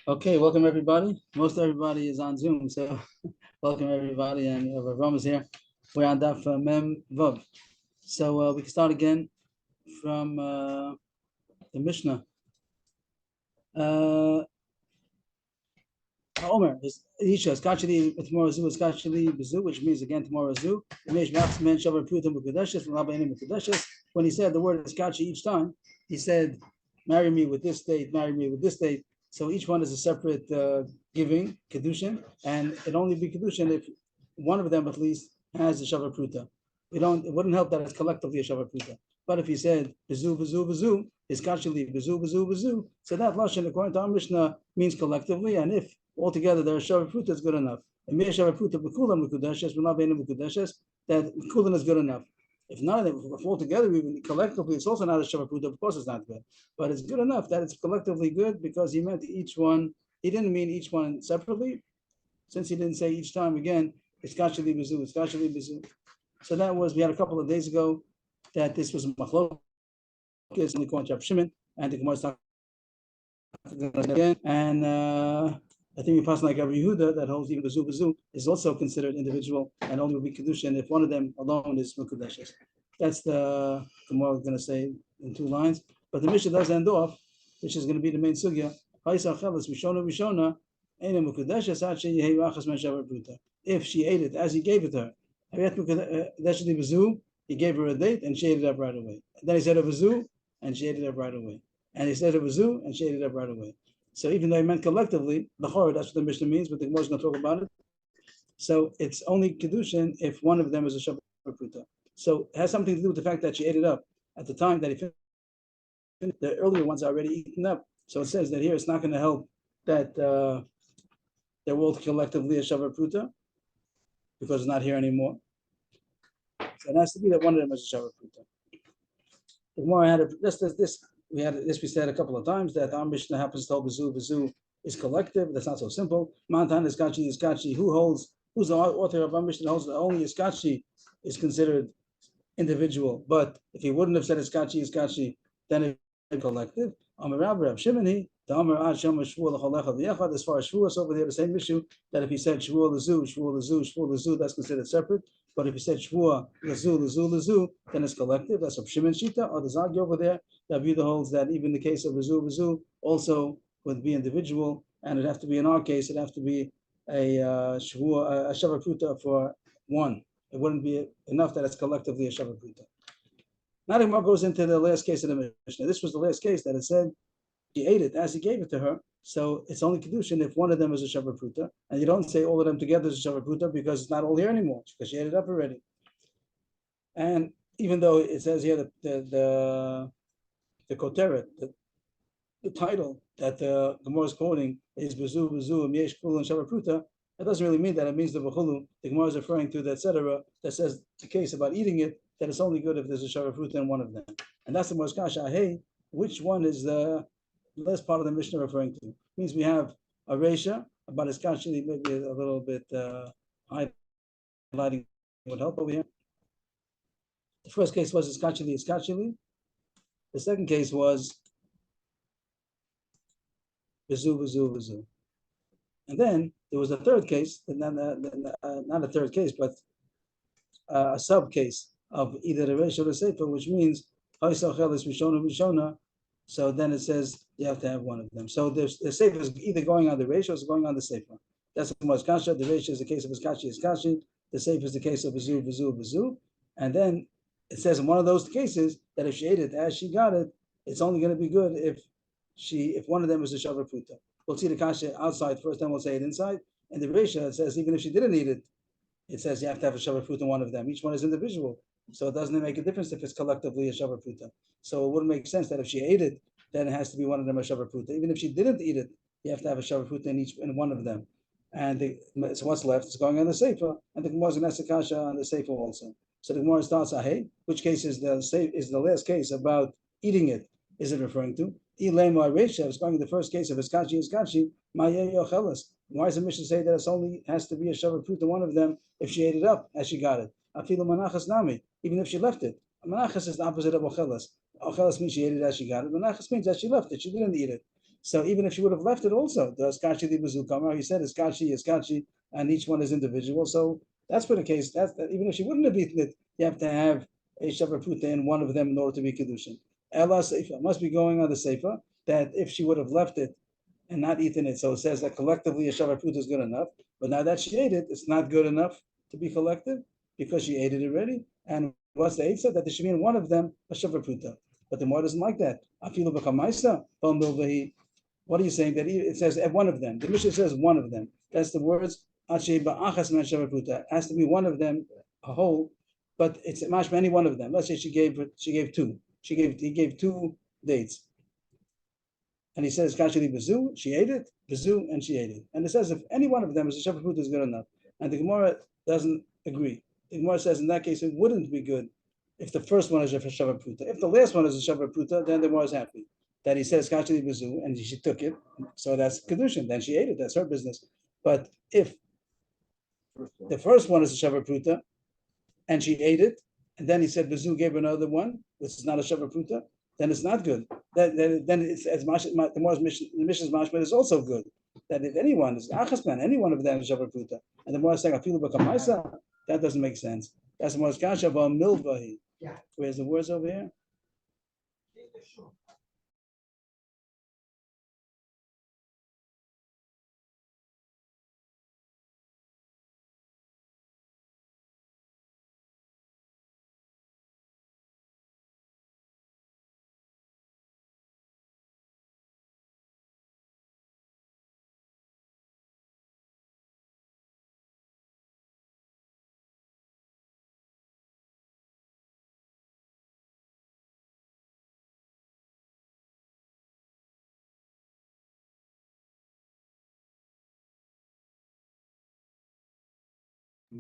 Okay, welcome everybody. Most everybody is on Zoom, so welcome everybody. And Avrohom is here. We're on Daf Mem Vav. So we can start again from the Mishnah. Omer, Isha, Skachili, tomorrow Zu, Skachili, Bezu, which means again tomorrow Zu. When he said the word Skachi each time, he said, marry me with this date, marry me with this date. So each one is a separate giving, Kiddushin, and it only be Kiddushin if one of them at least has a Shavar Pruta. It wouldn't help that it's collectively a Shavar Pruta. But if he said Bezu, Bezu, Bezu, Iskachili, Bezu, Bezu, Bezu, so that Lashon, according to our Mishnah, means collectively, and if altogether there are Shavar Pruta, is good enough. And Mir Shavar Pruta, Bekulam, Mekudeshes, V'la Beinu Mekudeshes, that Kulan is good enough. If not, if altogether, even collectively, it's also not a Shavar Pruta, of course it's not good. But it's good enough that it's collectively good because he meant each one, he didn't mean each one separately, since he didn't say each time again, it's Kashali Bezu, it's Kashali Bezu. So that was, we had a couple of days ago that this was Machlokes, and the Kohen Shimon, and the Gemara talking again, and I think we pass like every Yehuda that holds even Bezu Bezu is also considered individual and only will be Kiddushin if one of them alone is Mekudeshes. That's the Gemara we're going to say in 2 lines. But the Mishnah does end off, which is going to be the main sugya. If she ate it as he gave it to her, he gave her a date and she ate it up right away. And then he said a Bezu and she ate it up right away. And he said a Bezu and she ate it up right away. So even though he meant collectively, the Chor, that's what the Mishnah means, but the Gemara is going to talk about it. So it's only Kiddushin if one of them is a Shabbat Pruta. So it has something to do with the fact that she ate it up at the time that he finished. The earlier ones are already eaten up. So it says that here it's not going to help that they're all collectively a Shabbat Pruta because it's not here anymore. So it has to be that one of them is a Shabbat Pruta. The Gemara had we said a couple of times that our Mishnah happens to hold Bezu is collective. That's not so simple. Mantan Iskachi. Who's the author of our Mishnah holds that only Iskachi is considered individual. But if he wouldn't have said Iskachi, then it's collective. Amar Rav Shimoni, the Amar Ad Shema Shvuah L'Cholecha V'Yechad. As far as Shvuah, over here the same issue that if he said Shvuah L'Zu, that's considered separate. But if he said Shvuah L'Zu, then it's collective. That's Rav Shimon Shita. Or the Zagi over there, that Yehuda holds that even the case of L'Zu also would be individual, and it'd have to be in our case, it'd have to be a Shvuah, a Shavar Pruta for one. It wouldn't be enough that it's collectively a Shavar Pruta. Now the Gemara goes into the last case of the Mishnah. This was the last case that it said he ate it as he gave it to her. So it's only Kiddushin if one of them is a Shavar Pruta. And you don't say all of them together is a Shavar Pruta because it's not all here anymore, because she ate it up already. And even though it says here the Koteret, the title that the Gemara is quoting is Bezu, Miesh, Kulu, and Shavar Pruta, that doesn't really mean that. It means the V'chulu, the Gemara is referring to, etc., that says the case about eating it, that it's only good if there's a Shavar Pruta in one of them. And that's the Gemara's kasha. Hey, which one is the last part of the Mishnah referring to? It means we have a Reisha, about his kasha, maybe a little bit highlighting would help over here. The first case was Iskachili. The second case was Bezu. And then there was a third case, not a third case, but a sub case of either the Reish or the Sefer, which means so then it says you have to have one of them. So the Sefer is either going on the Reish or it's going on the Sefer. That's the Gemara's kasha. The Reish is the case of Iskachi. The Sefer is the case of Bezu. And then it says in one of those cases that if she ate it as she got it, it's only going to be good if one of them is a Shavar Pruta. We'll see the kasha outside first, then we'll say it inside. And the Reisha, it says even if she didn't eat it, it says you have to have a Shavar Pruta in one of them. Each one is individual. So it doesn't make a difference if it's collectively a Shavar Pruta. So it wouldn't make sense that if she ate it, then it has to be one of them a Shavar Pruta. Even if she didn't eat it, you have to have a Shavar Pruta in one of them. And so what's left is going on the Sefer, and the Gemara is going to ask the kasha on the Sefer also. So the Gemara starts, hey, which case is the last case about eating it? Is it referring to? Ilema Reisha is going to the first case of Iskachi. Why does the Mishnah say that it only has to be a Shavar Pruta, one of them, if she ate it up as she got it? Afilu Manachas Nami, even if she left it. Manachas is the opposite of Ochelas. Ochelas means she ate it as she got it. Manachas means that she left it, she didn't eat it. So even if she would have left it also, does Kashi the Bazu come out? He said it's Kashi, and each one is individual. So that's for the case. That even if she wouldn't have eaten it, you have to have a Shavar Pruta in one of them in order to be Kiddushin. Ella Seifa must be going on the Seifa that if she would have left it and not eaten it, so it says that collectively a Shavar Pruta is good enough. But now that she ate it, it's not good enough to be collective because she ate it already. And what's the Eitzah? That there should be in one of them a Shavar Pruta. But the Gemara doesn't like that. Afilu b'kamaisa, what are you saying? That it says one of them. The Mishnah says one of them. That's the words. It has to be one of them, a whole, but it's mashma any one of them. Let's say she gave two. He gave two dates, and he says kashli bezu. She ate it, bezu, and she ate it. And it says if any one of them is a shavar pruta is good enough. And the Gemara doesn't agree. The Gemara says in that case it wouldn't be good if the first one is a shavar pruta. If the last one is a shavar pruta, then the Gemara is happy that he says kashli bezu, and she took it. So that's Kiddushin. Then she ate it. That's her business. But if the first one is a shavar pruta, and she ate it, and then he said Bezu gave her another one, which is not a shavar pruta, then it's not good. Then it's as the Mishnah's mashma is also good. That if anyone is achasman, any one of them is shavar pruta, and the more saying afilu b'kamaisa, that doesn't make sense. That's the more kasha milvahi. Where's the words over here?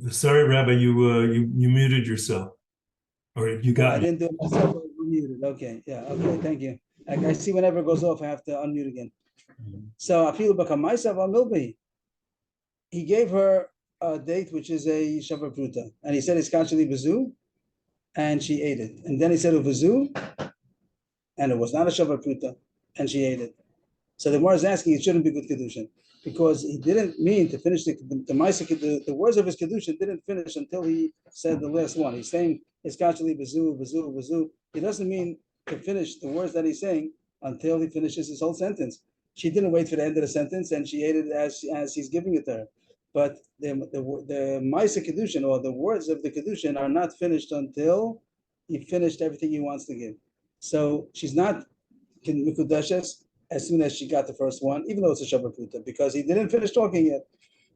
Sorry, Rabbi, you muted yourself, or you got I me. didn't do it myself. I was muted. Okay, yeah, okay, thank you. I see whenever it goes off, I have to unmute again. So afilu b'kamaisa milvahi. He gave her a date which is a shavar pruta, and he said it's kashli bezu, and she ate it. And then he said uvazu, and it was not a shavar pruta, and she ate it. So the Gemara is asking, it shouldn't be good Kiddushin, because he didn't mean to finish the words of his Kiddushin didn't finish until he said the last one. He's saying, it's kashli bezu, bezu, bezu. He doesn't mean to finish the words that he's saying until he finishes his whole sentence. She didn't wait for the end of the sentence, and she ate it as he's giving it to her. But the Maisa Kiddushin, or the words of the Kiddushin, are not finished until he finished everything he wants to give. So she's not Mikudeshes as soon as she got the first one, even though it's a Shabbat Pruta, because he didn't finish talking yet.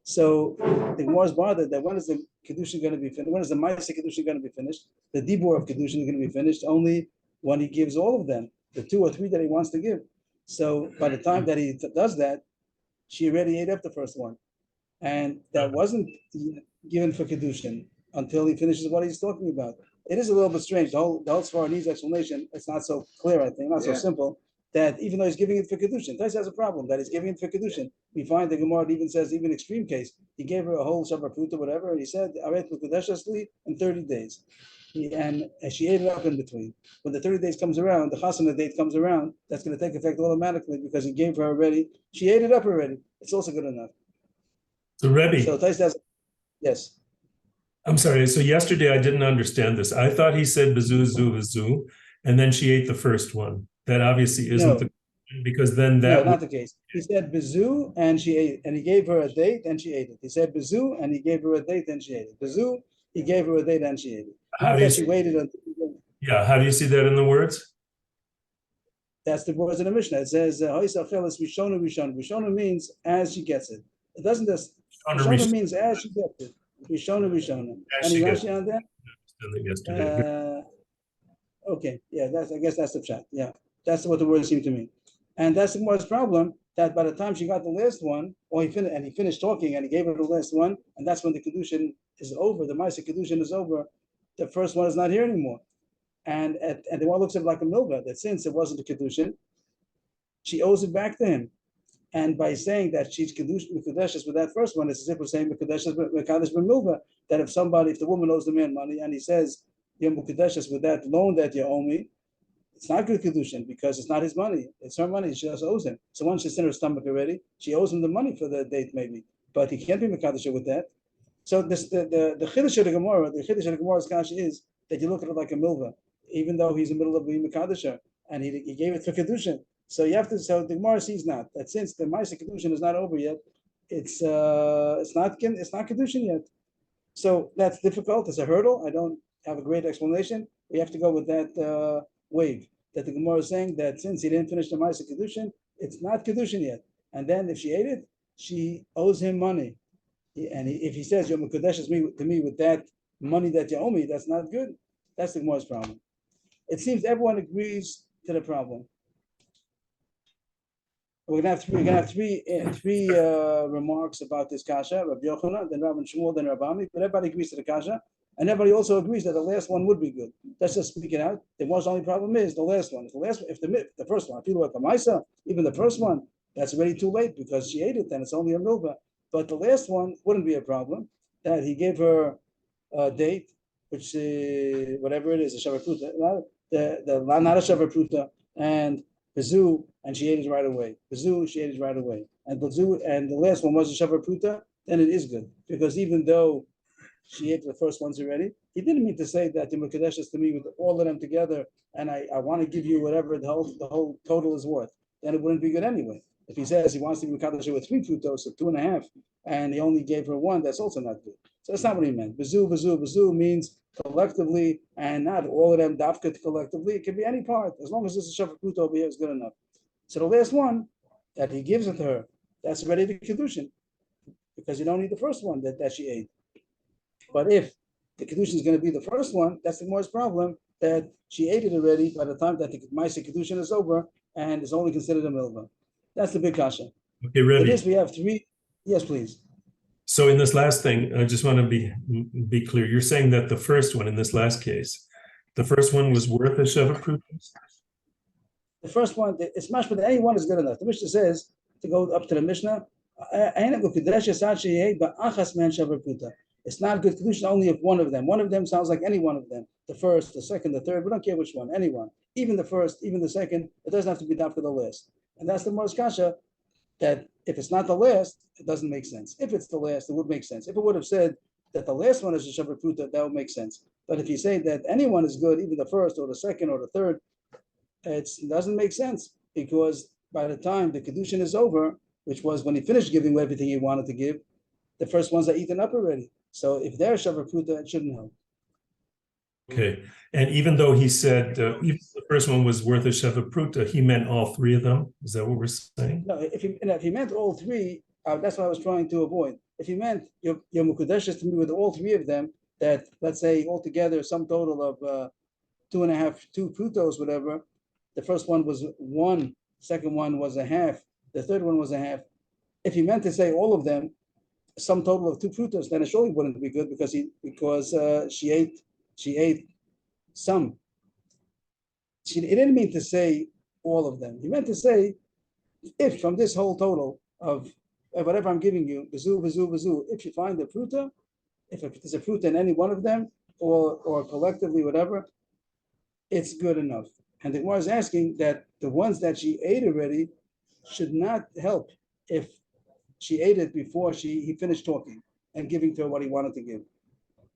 So the Gemara is bothered that when is the Kiddushin going to be finished? When is the Maisa Kiddushin going to be finished? The Dibur of Kiddushin is going to be finished only when he gives all of them, the 2 or 3 that he wants to give. So by the time that he does that, she already ate up the first one. And that wasn't given for Kiddushin until he finishes what he's talking about. It is a little bit strange. The whole Sfar needs explanation. It's not so clear, I think, not so simple, that even though he's giving it for Kiddushin, Tais has a problem that he's giving it for Kiddushin. We find the Gemara even says, even extreme case, he gave her a whole Shabbat Pruta, whatever, and he said, Aret Mekudeshasli in 30 days. And she ate it up in between. When the 30 days comes around, the Chasana date comes around, that's going to take effect automatically because he gave her already. She ate it up already. It's also good enough. So, Rebbe, So Tais does, yes. I'm sorry. So yesterday I didn't understand this. I thought he said bezu, zu, bezu, and then she ate the first one. That obviously isn't the because then that not the case. He said bezu and she ate it, and he gave her a date and she ate it. He said bezu and he gave her a date and she ate it. Bezu, he gave her a date and she ate it. Not that she waited until. Yeah, how do you see that in the words? That's the words in the Mishnah. It says Rishonu Rishonu. Rishonu means as she gets it. It doesn't just Rishonu means as she gets it. Rishonu Rishonu. Any Rashi on that? Okay, yeah, I guess that's the chat. Yeah, that's what the words seem to mean, and that's the most problem. That by the time she got the last one, or he finished talking, and he gave her the last one, and that's when the Kiddushin is over. The Maisa Kiddushin is over. The first one is not here anymore, and the one looks at it like a milva. That since it wasn't a Kiddushin, she owes it back to him. And by saying that she's Mekudeshes with that first one, it's as if we're saying Mekudeshes Mekadesh B'milva, that if the woman owes the man money, and he says, you're Mekudeshes with that loan that you owe me, it's not good Kiddushin because it's not his money. It's her money. She just owes him. So once she's in her stomach already, she owes him the money for the date maybe. But he can't be Mekadosh with that. So the Chiddush of the Gemara's kasha is that you look at it like a milva, even though he's in the middle of being Mekadosh and he gave it for Kiddushin. So you have to. So the Gemara sees not that since the Ma'aseh Kiddushin is not over yet, it's not Kiddushin yet. So that's difficult. It's a hurdle. I don't have a great explanation. We have to go with that wave that the Gemara is saying that since he didn't finish the Ma'aseh Kiddushin, it's not Kiddushin yet. And then if she ate it, she owes him money. If he says you're Mekadesh to me with that money that you owe me, that's not good. That's the Gemara's problem. It seems everyone agrees to the problem. We're gonna have three remarks about this kasha: Rabbi Yochanan, then Rabbi Shmuel, then Rabbi Ami. But everybody agrees to the kasha, and everybody also agrees that the last one would be good. Let's just speak it out. The most only problem is the last one. If the first one, if you look at Maisa, even the first one, that's already too late because she ate it, and it's only a milva. But the last one wouldn't be a problem. That he gave her a date, which whatever it is, a shavapruta, not a shavapruta, and Bezu, and she ate it right away. Bezu, she ate it right away. And Bezu, and the last one was a shavapruta, then it is good. Because even though she ate the first ones already, he didn't mean to say that the Mekadesh is to me with all of them together, and I want to give you whatever the whole total is worth. Then it wouldn't be good anyway. If he says he wants to be Mekadesh with 3 frutos, so 2.5, and he only gave her 1, that's also not good. So that's not what he meant. Bezu means collectively, and not all of them dafka collectively. It can be any part, as long as this is shavapruta over here is good enough. So the last one that he gives it to her, that's already the Kiddushin, because you don't need the first one that she ate. But if the Kiddushin is going to be the first one, that's the Gemara's problem, that she ate it already by the time that the Ma'aseh Kiddushin is over, and is only considered a milva. That's the big kasha. Okay, Rebbe. For this we have 3. Yes, please. So in this last thing, I just want to be clear. You're saying that the first one in this last case, the first one was worth a shavapruta? The first one, it's mashma that any one is good enough. The Mishnah says, to go up to the Mishnah, it's not good Kiddushin only if one of them. One of them sounds like any one of them. The first, the second, the third, we don't care which one, anyone. Even the first, even the second, it doesn't have to be down for the last. And that's the Gemara's kasha, that if it's not the last, it doesn't make sense. If it's the last, it would make sense. If it would have said that the last one is a shavapruta, that would make sense. But if you say that anyone is good, even the first or the second or the third, it doesn't make sense, because by the time the Kiddushin is over, which was when he finished giving everything he wanted to give, the first ones are eaten up already. So if they're shavapruta, it shouldn't help. Okay, and even though he said even the first one was worth a shavapruta, he meant all 3 of them. Is that what we're saying? No, if he meant all 3, that's what I was trying to avoid. If he meant your Mukadeshes to me with all 3 of them, that let's say altogether some total of 2 frutos, whatever. The first one was 1, second one was a half, the third one was a half. If he meant to say all of them, some total of 2 frutos, then it surely wouldn't be good because she ate some. He didn't mean to say all of them. He meant to say, if from this whole total of whatever I'm giving you, bezu, if you find a fruta, if there's a fruta in any one of them, or collectively, whatever, it's good enough. And the Gemara is asking that the ones that she ate already should not help if she ate it before he finished talking and giving to her what he wanted to give.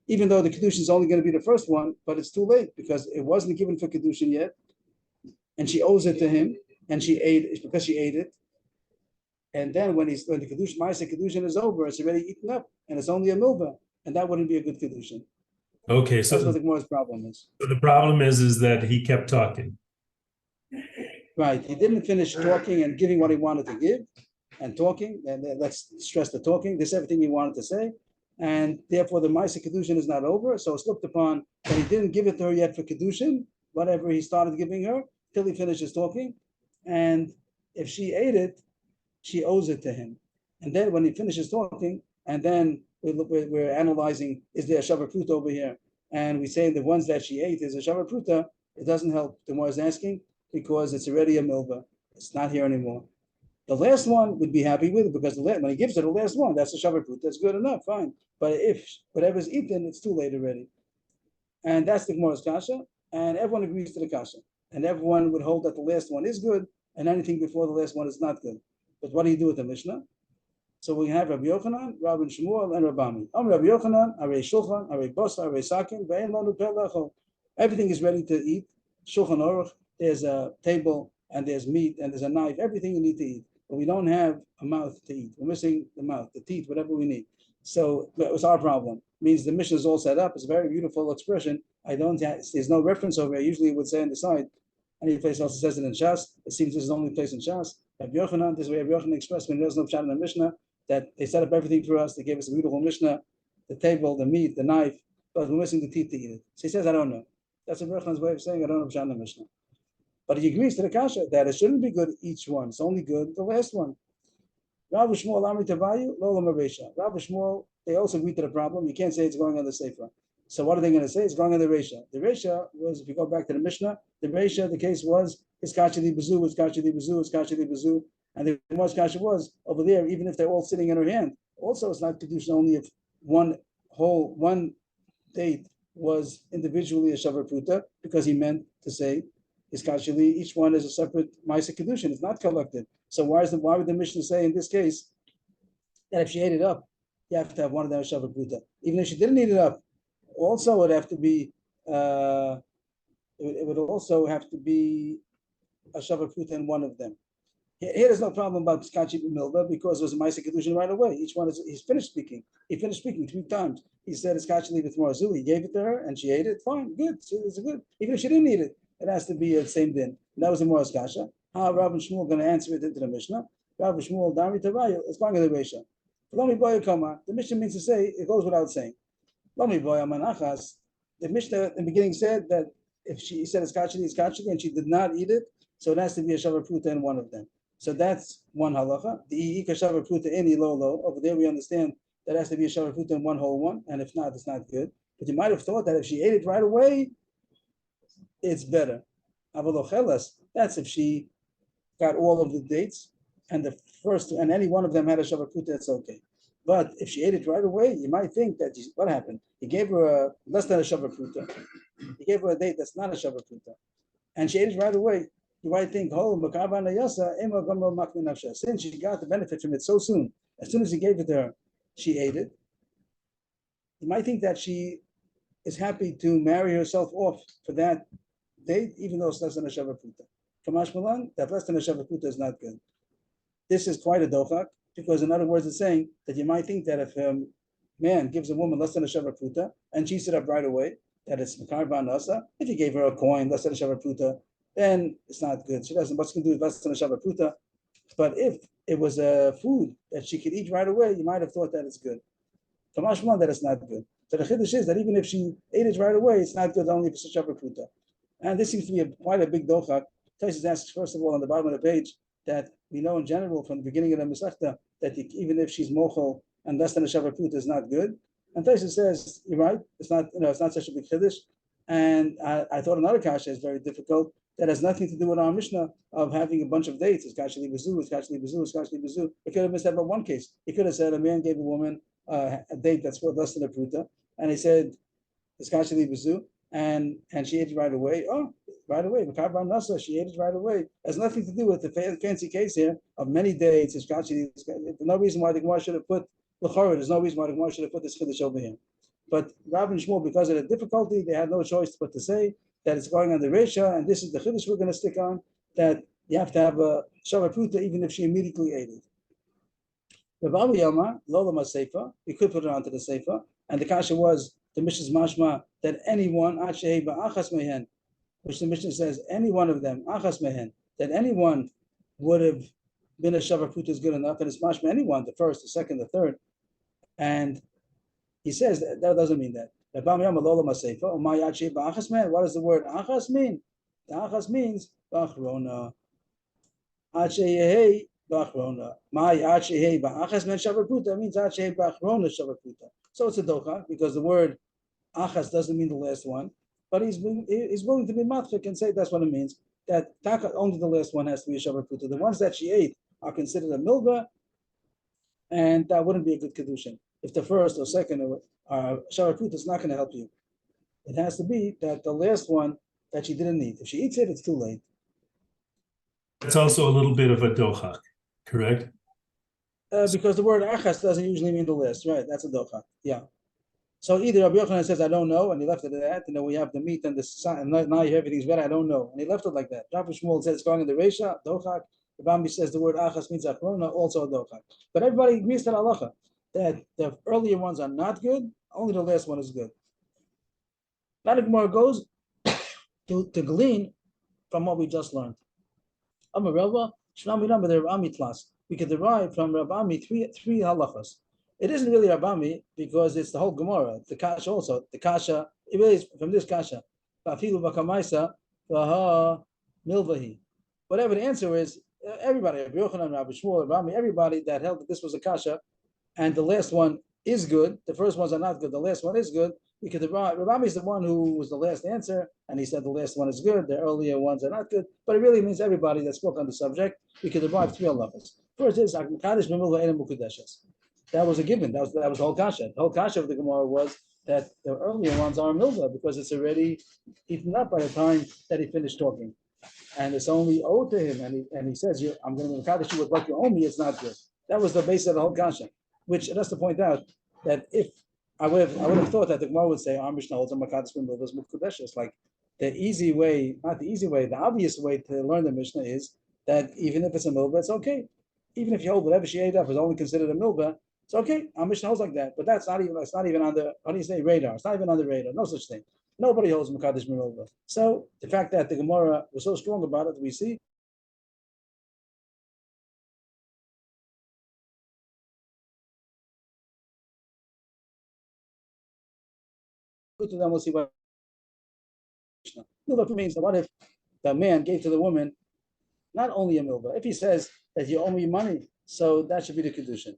Even though the Kiddushin is only going to be the first one, but it's too late because it wasn't given for Kiddushin yet, and she owes it to him, and she ate it because she ate it. And then when the Kiddushin, Ma'aseh Kiddushin is over, it's already eaten up, and it's only a milva, and that wouldn't be a good Kiddushin. Okay, so that's what the Gemara's problem is. So the problem is that he kept talking. Right, he didn't finish talking and giving what he wanted to give, and talking, and let's stress the talking. This is everything he wanted to say, and therefore the Ma'aseh Kiddushin is not over. So it's looked upon that he didn't give it to her yet for Kiddushin, whatever he started giving her, till he finishes talking. And if she ate it, she owes it to him. And then when he finishes talking, and then we're analyzing, is there a shavapruta over here? And we say the ones that she ate is a shavapruta, it doesn't help. The Gemara is asking because it's already a milva. It's not here anymore. The last one would be happy with it because when he gives her the last one, that's a shavapruta. That's good enough, fine. But if whatever's eaten, it's too late already. And that's the Gemara's kasha, and everyone agrees to the kasha. and everyone would hold that the last one is good, and anything before the last one is not good. But what do you do with the Mishnah? So we have Rabbi Yochanan, Rabbi Shmuel, and Rabami. Rabbi Yochanan, Arei Shulchan, Arei Bosa, Arei Sakin, Ve'en Lanu Peh Lechol. Everything is ready to eat. Shulchan Aruch, there's a table, and there's meat, and there's a knife, everything you need to eat. But we don't have a mouth to eat. We're missing the mouth, the teeth, whatever we need. So that was our problem. Means the Mishnah is all set up. It's a very beautiful expression. There's no reference over here. Usually it would say on the side. Any place else says it in Shas. It seems this is the only place in Shas. Rabbi Yochanan, this way Rabbi Yochanan expressed when there's no Pshat in the Mishnah, that they set up everything for us. They gave us a beautiful Mishnah, the table, the meat, the knife, but we're missing the teeth to eat it. So he says, I don't know. That's a Rabbi Yochanan's way of saying, I don't know Pshat in the Mishnah. But he agrees to the kasha that it shouldn't be good each one. It's only good the last one. Rav Shmuel Amri Tavayu, Lolam Aresha. Rav Shmuel, they also agree to the problem. You can't say it's going on the Sefer. So what are they going to say? It's going on the Resha. The Resha was, if you go back to the Mishnah, the Resha, the case was, it's Kachali Bazu, it's Kachali Bazu, it's Kachali Bazu. And the most kasha was over there, even if they're all sitting in her hand. Also, it's not Kiddushin only if one date was individually a Shavar Pruta, because he meant to say, Iskashili, each one is a separate Maisa Kiddushin. It's not collected. So why would the Mishnah say in this case that if she ate it up, you have to have one of them a Shavar Pruta? Even if she didn't eat it up, also it would have to be it would also have to be a Shavar Pruta in one of them. Here there's no problem about Skachi Milva because it was a Maisa Kiddushin right away. Each one he's finished speaking. He finished speaking 3 times. He said Skachi with Morazu. He gave it to her and she ate it. Fine, good. It's good. Even if she didn't eat it, it has to be the same din. And that was the Moraz Kasha. How Rabbi Shmuel going to answer it into the Mishnah? Rabbi Shmuel Dami Tavayu, it's going to the Resha. Lomi Boya Kama. The Mishnah means to say it goes without saying. Lomi Boya Manachas. The Mishnah in the beginning said that if she said it's kachli, and she did not eat it, so it has to be a Shavar Pruta in one of them. So that's one halacha. The Ika Shavar Pruta any low. Over there we understand that has to be a Shavar Pruta in one whole one, and if not, it's not good. But you might have thought that if she ate it right away, it's better. Avrohom, that's if she got all of the dates and the first, and any one of them had a Shavar Pruta, it's okay. But if she ate it right away, you might think that what happened? He gave her less than a Shavar Pruta. He gave her a date that's not a Shavar Pruta, and she ate it right away. You might think, since she got the benefit from it so soon, as soon as he gave it to her, she ate it. You might think that she is happy to marry herself off for that date, even though it's less than a Shavar Pruta. Kamash Malan, that less than a Shavar Pruta is not good. This is quite a dochak, because in other words, it's saying that you might think that if a man gives a woman less than a Shavar Pruta and she sit up right away, that it's Makar Nasa. If he gave her a coin less than a Shavar Pruta, then it's not good. She doesn't, what's going to do with less than a Shavar Pruta? But if it was a food that she could eat right away, you might have thought that it's good. Kamash Malan, that it's not good. So the Chiddush is that even if she ate it right away, it's not good only if it's a Shavar Pruta. And this seems to be quite a big dochak. Taisus asks, first of all, on the bottom of the page, that we know in general from the beginning of the Masechta that even if she's mochel and less than a Shavar Pruta is not good. And Taisus says, you're right, it's not such a big Chiddush. And I thought another kasha is very difficult. That has nothing to do with our Mishnah of having a bunch of dates. It's Kachli Bazu, it's Kachli Bazu, it's Kachli Bazu. It could have been said about one case. He could have said a man gave a woman a date that's worth less than a Pruta, and he said, it's Kachli Bazu, and she ate it right away. Oh, right away. Makabra Nasa, she ate it right away. It has nothing to do with the fancy case here of many dates. It's Kachli. There's no reason why the Gemara should have put L'chorah. There's no reason why the Gemara should have put this Chiddush over here. But Rav and Shmuel, because of the difficulty, they had no choice but to say that it's going on the Resha, and this is the Chiddush we're going to stick on, that you have to have a Shavar Pruta even if she immediately ate it. Rav Yama, Lolama Seifa, we could put it onto the Seifa, and the Kasha was the Mishnah's mashma that anyone, Achas Mehen, which the Mishnah says, any one of them, Achas Mehen, that anyone would have been a Shavar Pruta is good enough, and it's mashma anyone, the first, the second, the third. And he says that doesn't mean that. What does the word achas mean? The achas means bachrona. Achehei bachrona. My achehei ba'achas men shavar pruta means achehei bachrona shavar pruta. So it's a docha because the word achas doesn't mean the last one, but he's willing to be matchik and say that's what it means. That only the last one has to be a shavar pruta. The ones that she ate are considered a milva, and that wouldn't be a good Kiddushin. If the first or second Shavar Pruta is not going to help you. It has to be that the last one that she didn't eat. If she eats it, it's too late. It's also a little bit of a dochak, correct? Because the word achas doesn't usually mean the list, right? That's a dochak. Yeah. So either Rabbi Yochanan says, I don't know, and he left it at that, and then we have the meat and the and now everything's better, I don't know. And he left it like that. Rabbi Shmuel says it's going in the Resha, dochak. The Bambi says the word achas means achrona, also a dochak. But everybody agrees to halacha that the earlier ones are not good, only the last one is good. Now the Gemara goes to glean from what we just learned. We can derive from Rabami three halachas. It isn't really Rabami because it's the whole Gemara, the Kasha also. The Kasha, it really is from this Kasha. Whatever the answer is, everybody, Rabbi Yochanan, Rabbi Shmuel, Rabami, everybody that held that this was a Kasha, and the last one is good, the first ones are not good, the last one is good, we could derive. Rabami is the one who was the last answer, and he said the last one is good, the earlier ones are not good, but it really means everybody that spoke on the subject. We could derive three halachas. First is that was a given. That was the whole kasha. The whole kasha of the Gemara was that the earlier ones are milva because it's already eaten up by the time that he finished talking, and it's only owed to him. And he says, "I'm going to mekadesh you with what you owe me." It's not good. That was the base of the whole kasha. Which just to point out that if I would have thought that the Gemara would say, "Our Mishnah holds a mekadesh with milvas mukudeshes." Like the easy way, not the easy way, the obvious way to learn the Mishnah is that even if it's a milva, it's okay. Even if you hold whatever she ate up is only considered a milva, it's okay. Our Mishnah holds like that. But it's not even on the, how do you say, radar? It's not even on the radar. No such thing. Nobody holds Mekadesh Milva. So the fact that the Gemara was so strong about it, we see. Good to them, we'll see what Milva means. What if the man gave to the woman not only a milva? If he says that you owe me money, so that should be the Kiddushin.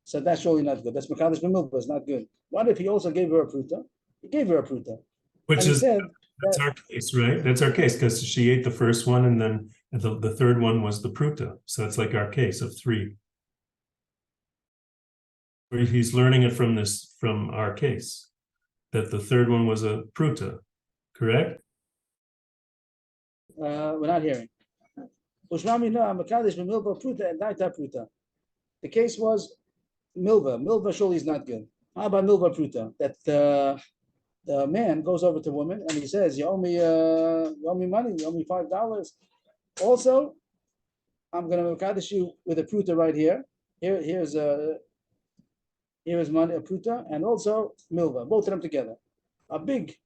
So that's surely not good. That's Mekadesh B'milva, it's not good. What if he also gave her a pruta? He gave her a pruta. Which is, that's our case, right? That's our case, because she ate the first one, and then the third one was the pruta. So it's like our case of three. He's learning it from our case, that the third one was a pruta, correct? We're not hearing. The case was milva. Milva surely is not good. How about milva pruta? That the man goes over to a woman and he says, "You owe me money. You owe me $5. Also, I'm going to mekadesh you with a pruta right here. Here's money, a pruta, and also milva. Both of them together. A big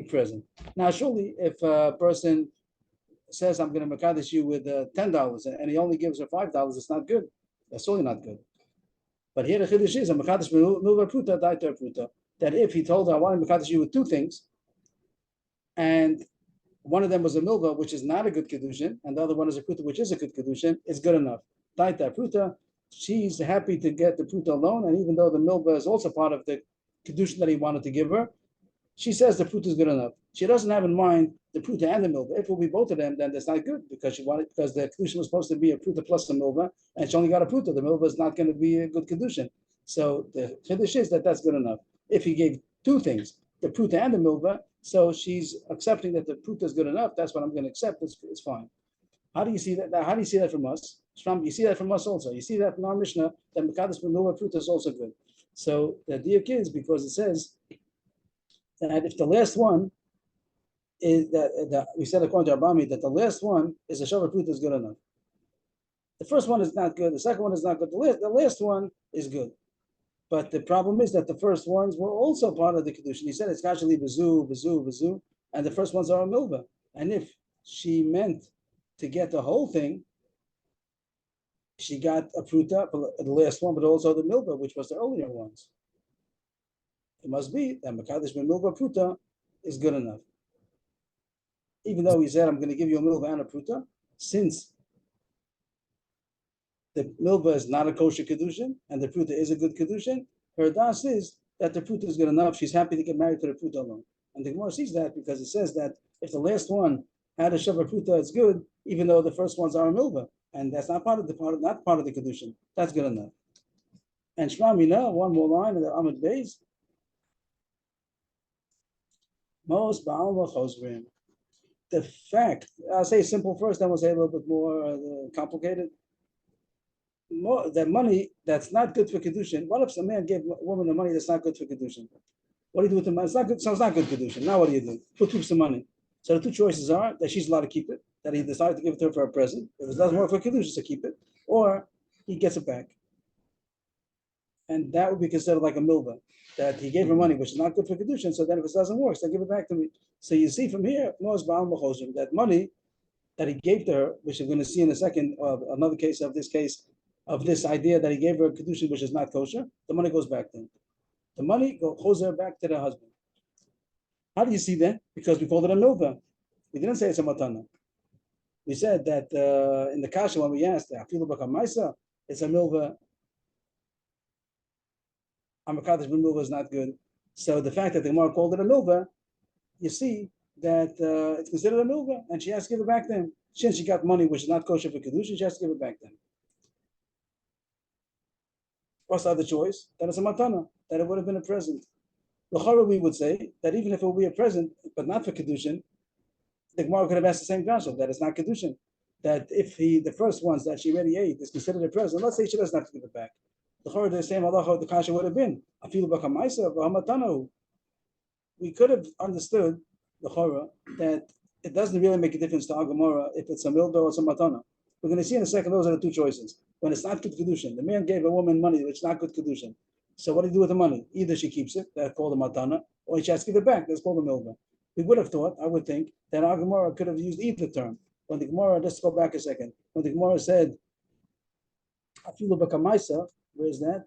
present. Now, surely, if a person says, "I'm going to mekadesh you with $10," and he only gives her $5, it's not good. That's surely not good. But here the chiddush is a mekadesh milva pruta daiter pruta. That if he told her, "I want to mekadesh you with two things," and one of them was a milva, which is not a good kiddushin, and the other one is a pruta, which is a good kiddushin, it's good enough. Daiter pruta, she's happy to get the pruta alone, and even though the milva is also part of the kiddushin that he wanted to give her, she says the pruta is good enough. She doesn't have in mind the pruta and the milva. If it will be both of them, then that's not good because because the kiddushin was supposed to be a pruta plus a milva, and she only got a pruta. The milva is not going to be a good kiddushin. So the chiddush is that that's good enough. If he gave two things, the pruta and the milva, so she's accepting that the pruta is good enough. That's what I'm going to accept. It's fine. How do you see that? How do you see that from us? You see that from us also. You see that from our Mishnah that mekadesh milva pruta is also good. So the diuk is because it says that if the last one is that we said according to Abami that the last one is a shavar pruta is good enough. The first one is not good. The second one is not good. The last one is good. But the problem is that the first ones were also part of the Kiddushin. He said it's actually Vizu, and the first ones are a milva. And if she meant to get the whole thing, she got a pruta, the last one, but also the milva, which was the earlier ones. It must be that Mekadesh ben milva pruta is good enough. Even though he said, "I'm going to give you a milva and a pruta," since the milva is not a kosher kedushin and the pruta is a good kedushin, her das is that the pruta is good enough. She's happy to get married to the pruta alone. And the Gemara sees that because it says that if the last one had a shavar pruta, it's good, even though the first ones are a milva, and that's not part of the kedushin. That's good enough. And Shlamina, one more line in the Amud Beis. Most ba'alma chosrim. the fact, I'll say simple first, then we'll say a little bit more complicated. That money that's not good for Kiddushin, what if a man gave a woman the money that's not good for Kiddushin? What do you do with the money? It's not good, so it's not good Kiddushin. Now what do you do? Who keeps the money? So the two choices are that she's allowed to keep it, that he decided to give it to her for a present. If it doesn't work for Kiddushin, to keep it, or he gets it back. And that would be considered like a milva, that he gave her money, which is not good for Kiddushin, so then if it doesn't work, so give it back to me. So you see from here, that money that he gave to her, which we're going to see in a second, another case, of this idea that he gave her a Kiddushin, which is not kosher, the money goes back to him. The money goes back to the husband. How do you see that? Because we called it a milva. We didn't say it's a matana. We said that in the kasha when we asked, it's a milva. Amakadish ben milva is not good. So the fact that the Gemara called it a milva, you see that it's considered a milva, and she has to give it back to him. Since she got money which is not kosher for Kiddushin, she has to give it back to him. What's the other choice? That it's a matana, that it would have been a present. L'chara, we would say that even if it would be a present, but not for Kiddushin, the Gemara could have asked the same kasha, that it's not Kiddushin. That if the first ones that she already ate is considered a present, let's say she doesn't have to give it back. L'chara, the same halacha the kasha would have been. Afilu b'kamaisa v'hamatanahu. We could have understood l'chara that it doesn't really make a difference to our Gemara if it's a milva or it's a matana. We're going to see in a second, those are the two choices. When it's not good Kiddushin, the man gave a woman money which is not good Kiddushin. So what do you do with the money? Either she keeps it, that's called a matana, or she has to give it back, that's called a milva. We would have thought, I would think, that our Gemara could have used either term. When the Gemara, let's go back a second. When the Gemara said, Afilu b'kamaisa, where is that?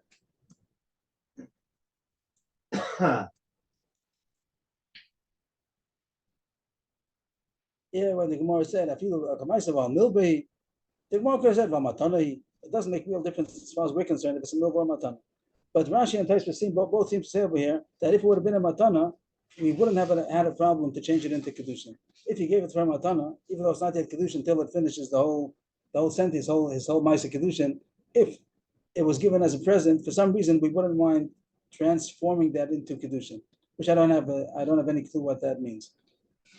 Yeah, when the Gemara said, Afilu b'kamaisa v'al milva, the Gemara could have said, v'matana, it doesn't make real difference as far as we're concerned if it's a milva or matana. But Rashi and Taisva both seem to say over here that if it would have been a matana, we wouldn't have had a problem to change it into Kiddushin. If he gave it for a matana, even though it's not yet Kiddushin until it finishes the whole sentence, his whole Maisa Kiddushin, if it was given as a present, for some reason we wouldn't mind transforming that into Kiddushin, which I don't have any clue what that means.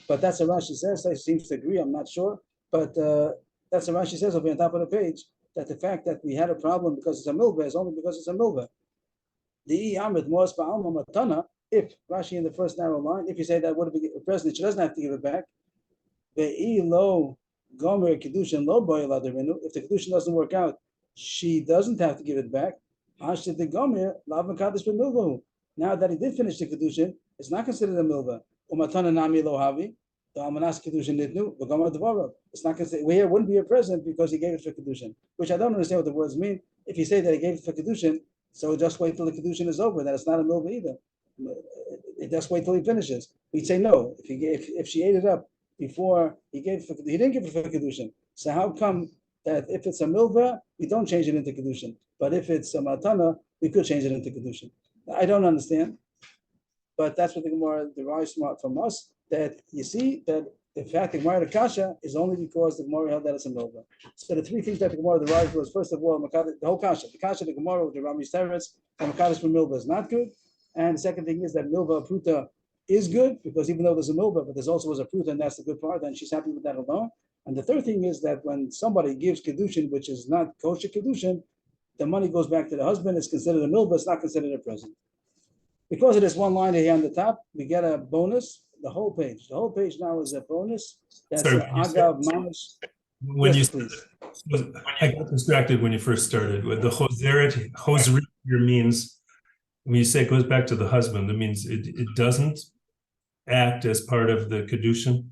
But that's what Rashi says. He seems to agree, I'm not sure. But that's what Rashi says over on top of the page, that the fact that we had a problem because it's a milva is only because it's a milva. The Amrit Mos Ba'alma Matana, if Rashi in the first narrow line, if you say that would be a present, she doesn't have to give it back. Lo Gomer Kiddushin Lo Boy Ladarinu, if the Kiddushin doesn't work out, she doesn't have to give it back. Hashid the Gomer Lav Makadosh Ben Milvahu. Now that he did finish the Kiddushin, it's not considered a milva. Umatana Nami Lo Havi, the Almanas Kiddushin Nidnu, the Gomer Dvorov. It's not considered, well, here wouldn't be a present because he gave it for Kiddushin, which I don't understand what the words mean. If you say that he gave it for Kiddushin, so just wait till the Kiddushin is over, that it's not a milva either. Just wait till he finishes. We'd say no. If she ate it up before he gave it for, he didn't give it for Kiddushin. So how come that if it's a milva, we don't change it into Kiddushin, but if it's a matana, we could change it into Kiddushin? I don't understand, but that's what the Gemara derives from us. That you see that the fact that Gemara Kasha is only because the Gemara held that it's a milva. So the three things that the Gemara derived was, first of all, the whole Kasha. The Kasha, the Gemara with the Rami's Teretz, and Makadosh for milva is not good. And the second thing is that milva pruta is good, because even though there's a milva, but there's also was a pruta, and that's the good part, and she's happy with that alone. And the third thing is that when somebody gives Kiddushin, which is not kosher Kiddushin, the money goes back to the husband, it's considered a milva, it's not considered a present. Because of this one line here on the top, we get a bonus. The whole page now is a bonus. That's Agav Mamish. When yes, you, I got distracted when you first started with the Choseret means, when you say it goes back to the husband, that means it doesn't act as part of the Kiddushin.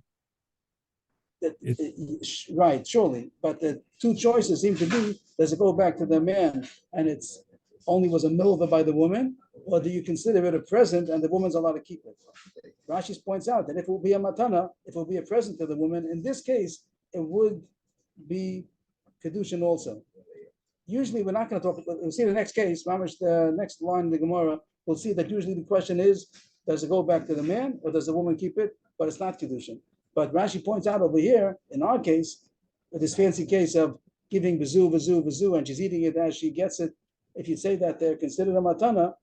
Right, surely. But the two choices seem to be, does it go back to the man and it's only was a milva by the woman, or do you consider it a present and the woman's allowed to keep it? Rashi points out that if it will be a matana, if it will be a present to the woman, in this case, it would be Kiddushin also. Usually we're not going to talk, we'll see the next case, Mamish, the next line in the Gemara, we'll see that usually the question is, does it go back to the man or does the woman keep it? But it's not Kiddushin. But Rashi points out over here, in our case, with this fancy case of giving bezu, and she's eating it as she gets it, if you say that they're considered a matana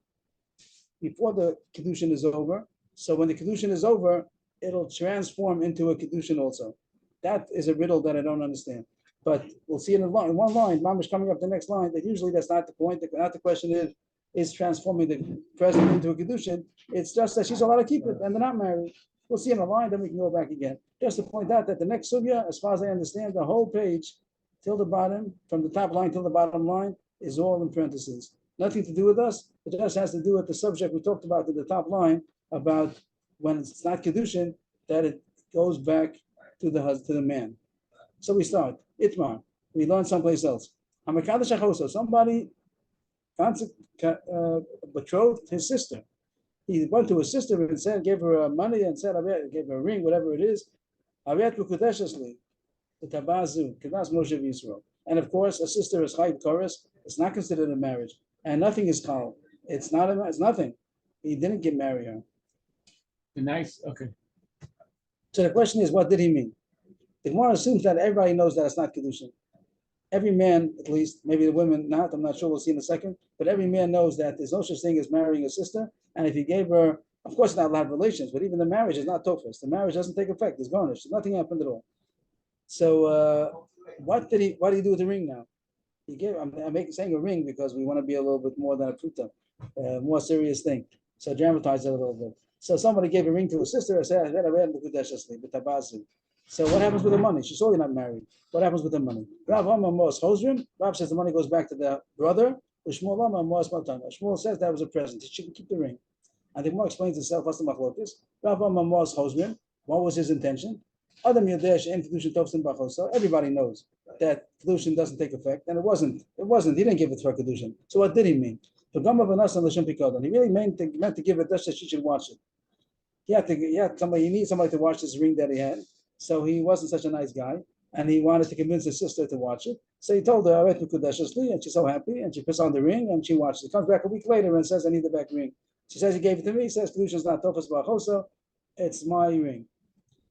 before the Kiddushin is over, so when the Kiddushin is over, it'll transform into a Kiddushin also. That is a riddle that I don't understand. But we'll see it in one line. Mamish coming up the next line. That usually that's not the point. Not the question is transforming the present into a Kiddushin. It's just that she's allowed to keep it and they're not married. We'll see in a line, then we can go back again. Just to point out that the next sugya, as far as I understand, the whole page till the bottom, from the top line till the bottom line, is all in parentheses. Nothing to do with us. It just has to do with the subject we talked about at the top line about when it's not Kiddushin, that it goes back to the man. So we start. Itmar. We learn someplace else. Somebody betrothed his sister. He went to his sister and said, gave her money and said, gave her a ring, whatever it is. And of course, a sister is chayv chorus. It's not considered a marriage, and nothing is chal. It's not. It's nothing. He didn't marry her. Nice. Okay. So the question is, what did he mean? The Gemara assumes that everybody knows that it's not Kiddushin. Every man, at least, maybe the women not, I'm not sure, we'll see in a second, but every man knows that there's no such thing as marrying a sister, and if he gave her, of course, not allowed relations, but even the marriage is not tofus. The marriage doesn't take effect, it's garnished, nothing happened at all. So what did he do with the ring now? He gave, I'm saying a ring because we want to be a little bit more than a pruta, more serious thing. So dramatize it a little bit. So somebody gave a ring to his sister and said, so what happens with the money? She's already not married. What happens with the money? Rav says the money goes back to the brother. Shmuel says that was a present. He shouldn't keep the ring. And the Gemara explains itself. What's the machlokes? What was his intention? Everybody knows that Kiddushin doesn't take effect, and it wasn't. He didn't give it for Kiddushin. So what did he mean? He really meant to give it just that she should watch it. He needed somebody to watch this ring that he had. So he wasn't such a nice guy, and he wanted to convince his sister to watch it. So he told her, and she's so happy, and she puts on the ring, and she watches it. Comes back a week later and says, I need the back ring. She says, he gave it to me. He says, Kiddushin's not tofas b'achoso, it's my ring.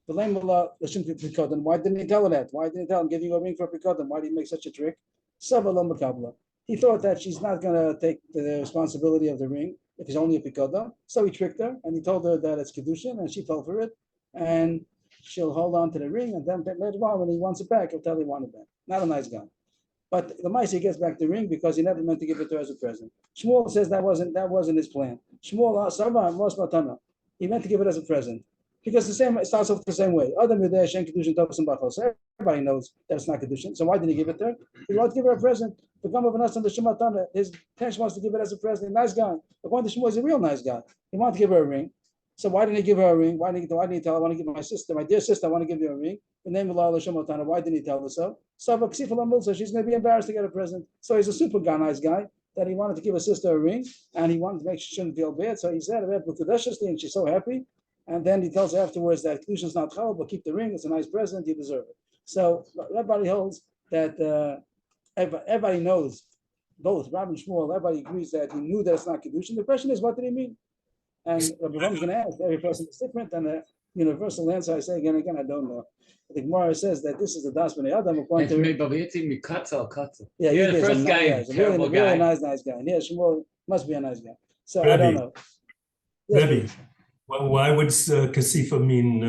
Why didn't he tell her that? Why didn't he tell him, give you a ring for a pikodim? Why did he make such a trick? He thought that she's not going to take the responsibility of the ring if it's only a pikodim. So he tricked her, and he told her that it's Kiddushin, and she fell for it. And she'll hold on to the ring, and then later on, when he wants it back, he'll tell her he wants it back. Not a nice guy. But the Maisi gets back the ring because he never meant to give it to her as a present. Shmuel says that wasn't his plan. Shmuel, he meant to give it as a present. Because it starts off the same way. Everybody knows that it's not Kiddushin. So why didn't he give it to her? He wanted to give her a present. His intention was to give it as a present. Nice guy. According to Shmuel, he's a real nice guy. He wanted to give her a ring. So why didn't he give her a ring? Why didn't he tell her, I want to give my sister, my dear sister, I want to give you a ring? The name of Allah Shemotana. Why didn't he tell her so? So she's going to be embarrassed to get a present. So he's a super guy, nice guy, that he wanted to give his sister a ring, and he wanted to make sure she shouldn't feel bad. So he said, and she's so happy. And then he tells her afterwards that Kiddushin is not chal, but keep the ring. It's a nice present. You deserve it. So everybody holds that everybody knows, both Rav and Shmuel, everybody agrees that he knew that it's not Kiddushin. The question is, what did he mean? And Avrohom is going to ask. Every person is different, and the universal answer I say again, I don't know. The Gemara says that this is the Das B'nai Adam. Yeah, you're the first guy. He's a really nice guy. And yeah, Shmuel must be a nice guy. So Rebbe, I don't know. Yes, Rebbe, why would kasifa mean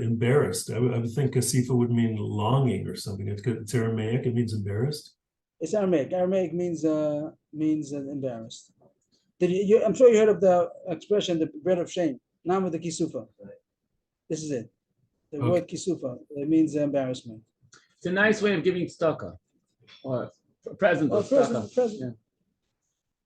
embarrassed? I would think kasifa would mean longing or something. It's Aramaic. It means embarrassed. It's Aramaic. Aramaic means embarrassed. I'm sure you heard of the expression, the bread of shame. Nam of the kisufa. This is it. The word kisufa. It means embarrassment. It's a nice way of giving tzedakah or a present of tzedakah. Present.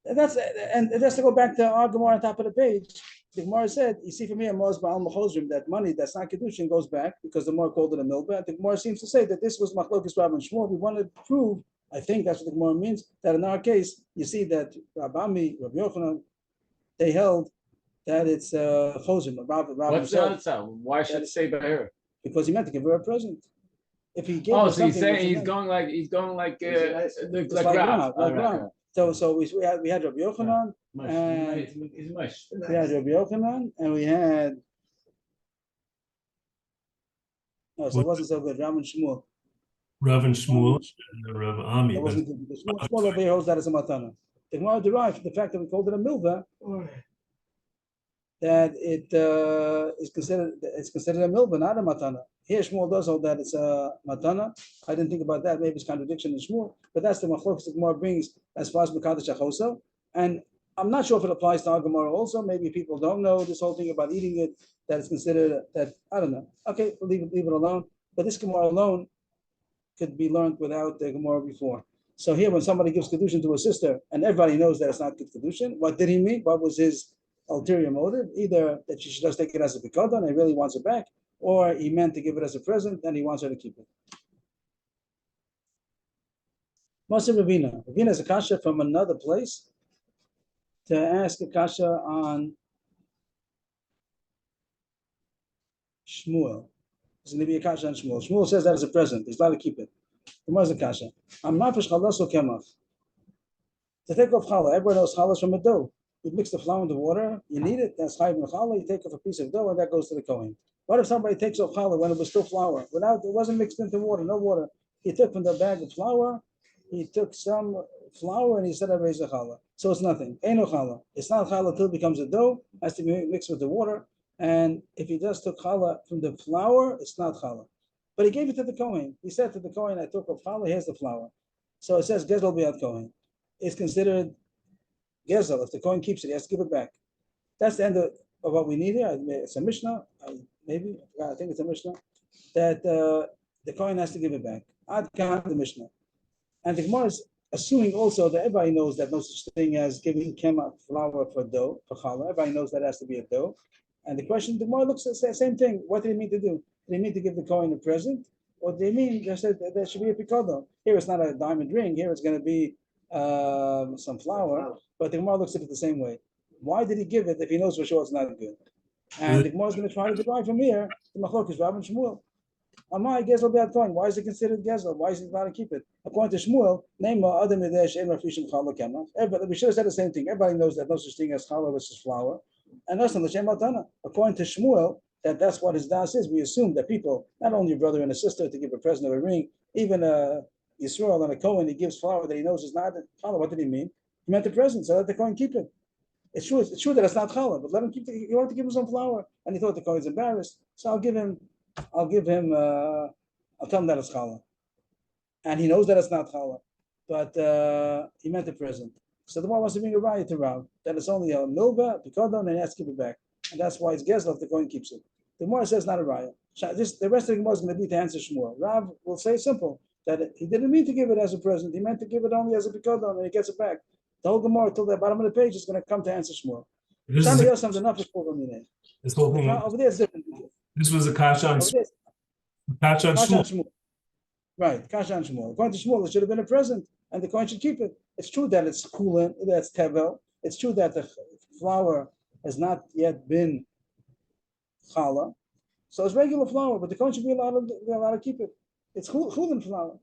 Yeah. And that's to go back to our Gemara on top of the page. The Gemara said, you see from here, that money that's not Kiddushin goes back because the Gemara called it a milba. The Gemara seems to say that this was Machlokes Rav and Shmuel. We want to prove, I think that's what the Gemara means, that in our case, you see that Rabbi Yochanan, they held that it's Chozim. What's the answer? Why should it say Bahir? Because he meant to give her a present. If he gave her so he's saying he's going like Rav. So we had Rabbi Yochanan, and we had Rabbi Yochanan, and we had. Oh, so it wasn't so good. Rav and Shmuel. Rav and Shmuel and Rav Ami. That wasn't good. Shmuel Rabbi holds that as a matana. The Gemara derived from the fact that we called it a milva. that it's considered a milba, not a matana. Here Shmuel does hold that it's a matana. I didn't think about that. Maybe it's contradiction in Shmuel, but that's the machlokes the Gemara brings as far as Mekadosh Achoso. And I'm not sure if it applies to our Gemara also. Maybe people don't know this whole thing about eating it, that it's considered that, I don't know. Okay, leave it alone. But this Gemara alone could be learned without the Gemara before. So here, when somebody gives Kiddushin to a sister, and everybody knows that it's not good Kiddushin, what did he mean? What was his ulterior motive? Either that she should just take it as a pikadon and he really wants it back, or he meant to give it as a present and he wants her to keep it. Moshe Ravina. Ravina is a kasha from another place to ask a kasha on Shmuel. It's going to be a kasha on Shmuel. Shmuel says that as a present. He's allowed to keep it. Where's the kasha? I'm not for chalaso kemach. To take off challah, everyone knows challah is from a dough. You mix the flour in the water, you need it, that's chayiv in challah, you take off a piece of dough and that goes to the kohen. What if somebody takes off challah when it was still flour? It wasn't mixed into water, no water. He took from the bag of flour, he took some flour and he said I raised a challah. So it's nothing. Ain't no challah. It's not challah until it becomes a dough, it has to be mixed with the water. And if he just took challah from the flour, it's not challah. But he gave it to the kohen. He said to the kohen, I took off challah, here's the flour. So it says gezel bi'ad kohen. It's considered gezel. If the kohen keeps it, he has to give it back. That's the end of what we need here. It's a Mishnah, maybe, I think it's a Mishnah, that the kohen has to give it back. Ad kan the Mishnah. And the Gemara is assuming also that everybody knows that no such thing as giving kema flour for dough, for challah. Everybody knows that has to be a dough. And the question, the Gemara looks at the same thing. What did he mean to do? Did he mean to give the kohen a present? Or did he mean they said there should be a pikadon? Here it's not a diamond ring. Here it's going to be some flour. But the Gemara looks at it the same way. Why did he give it if he knows for sure it's not good? And the Gemara is going to try to derive from here the machlokes Rav and Shmuel. Amai gezel bi'ad kohen. Why is it considered gezel? Why is he allowed to keep it? According to Shmuel, name adam edesh en rafishim challah kemach. We should have said the same thing. Everybody knows that no such thing as challah versus flour. And that's not l'shem matana. According to Shmuel, that's what his das is. We assume that people, not only a brother and a sister, to give a present of a ring, even a Yisrael and a Kohen, he gives flour that he knows is not challah. What did he mean? He meant the present, so let the Kohen keep it. It's true that it's not challah, but let him keep it. He wanted to give him some flour, and he thought the Kohen's embarrassed, so I'll tell him that it's challah. And he knows that it's not challah, but he meant the present. So the one wants to bring a raya to Rav that it's only a milva, pikadon, and he has to give it back. And that's why it's gezel if the Kohen keeps it. The Gemara says not a raya. The rest of the Gemara is going to be to answer Shmuel. Rav will say simple, that he didn't mean to give it as a present. He meant to give it only as a pikadon, and he gets it back. The whole Gemara till the bottom of the page is going to come to answer Shmuel. This whole thing. Over there is different. This was a kasha on Shmuel. Right, kasha on Shmuel. According to Shmuel, it should have been a present, and the Kohen should keep it. It's true that it's kulin, that's tevel. It's true that the flour has not yet been challah, so it's regular flour, but the Kohen should be allowed to keep it. It's chulin flour.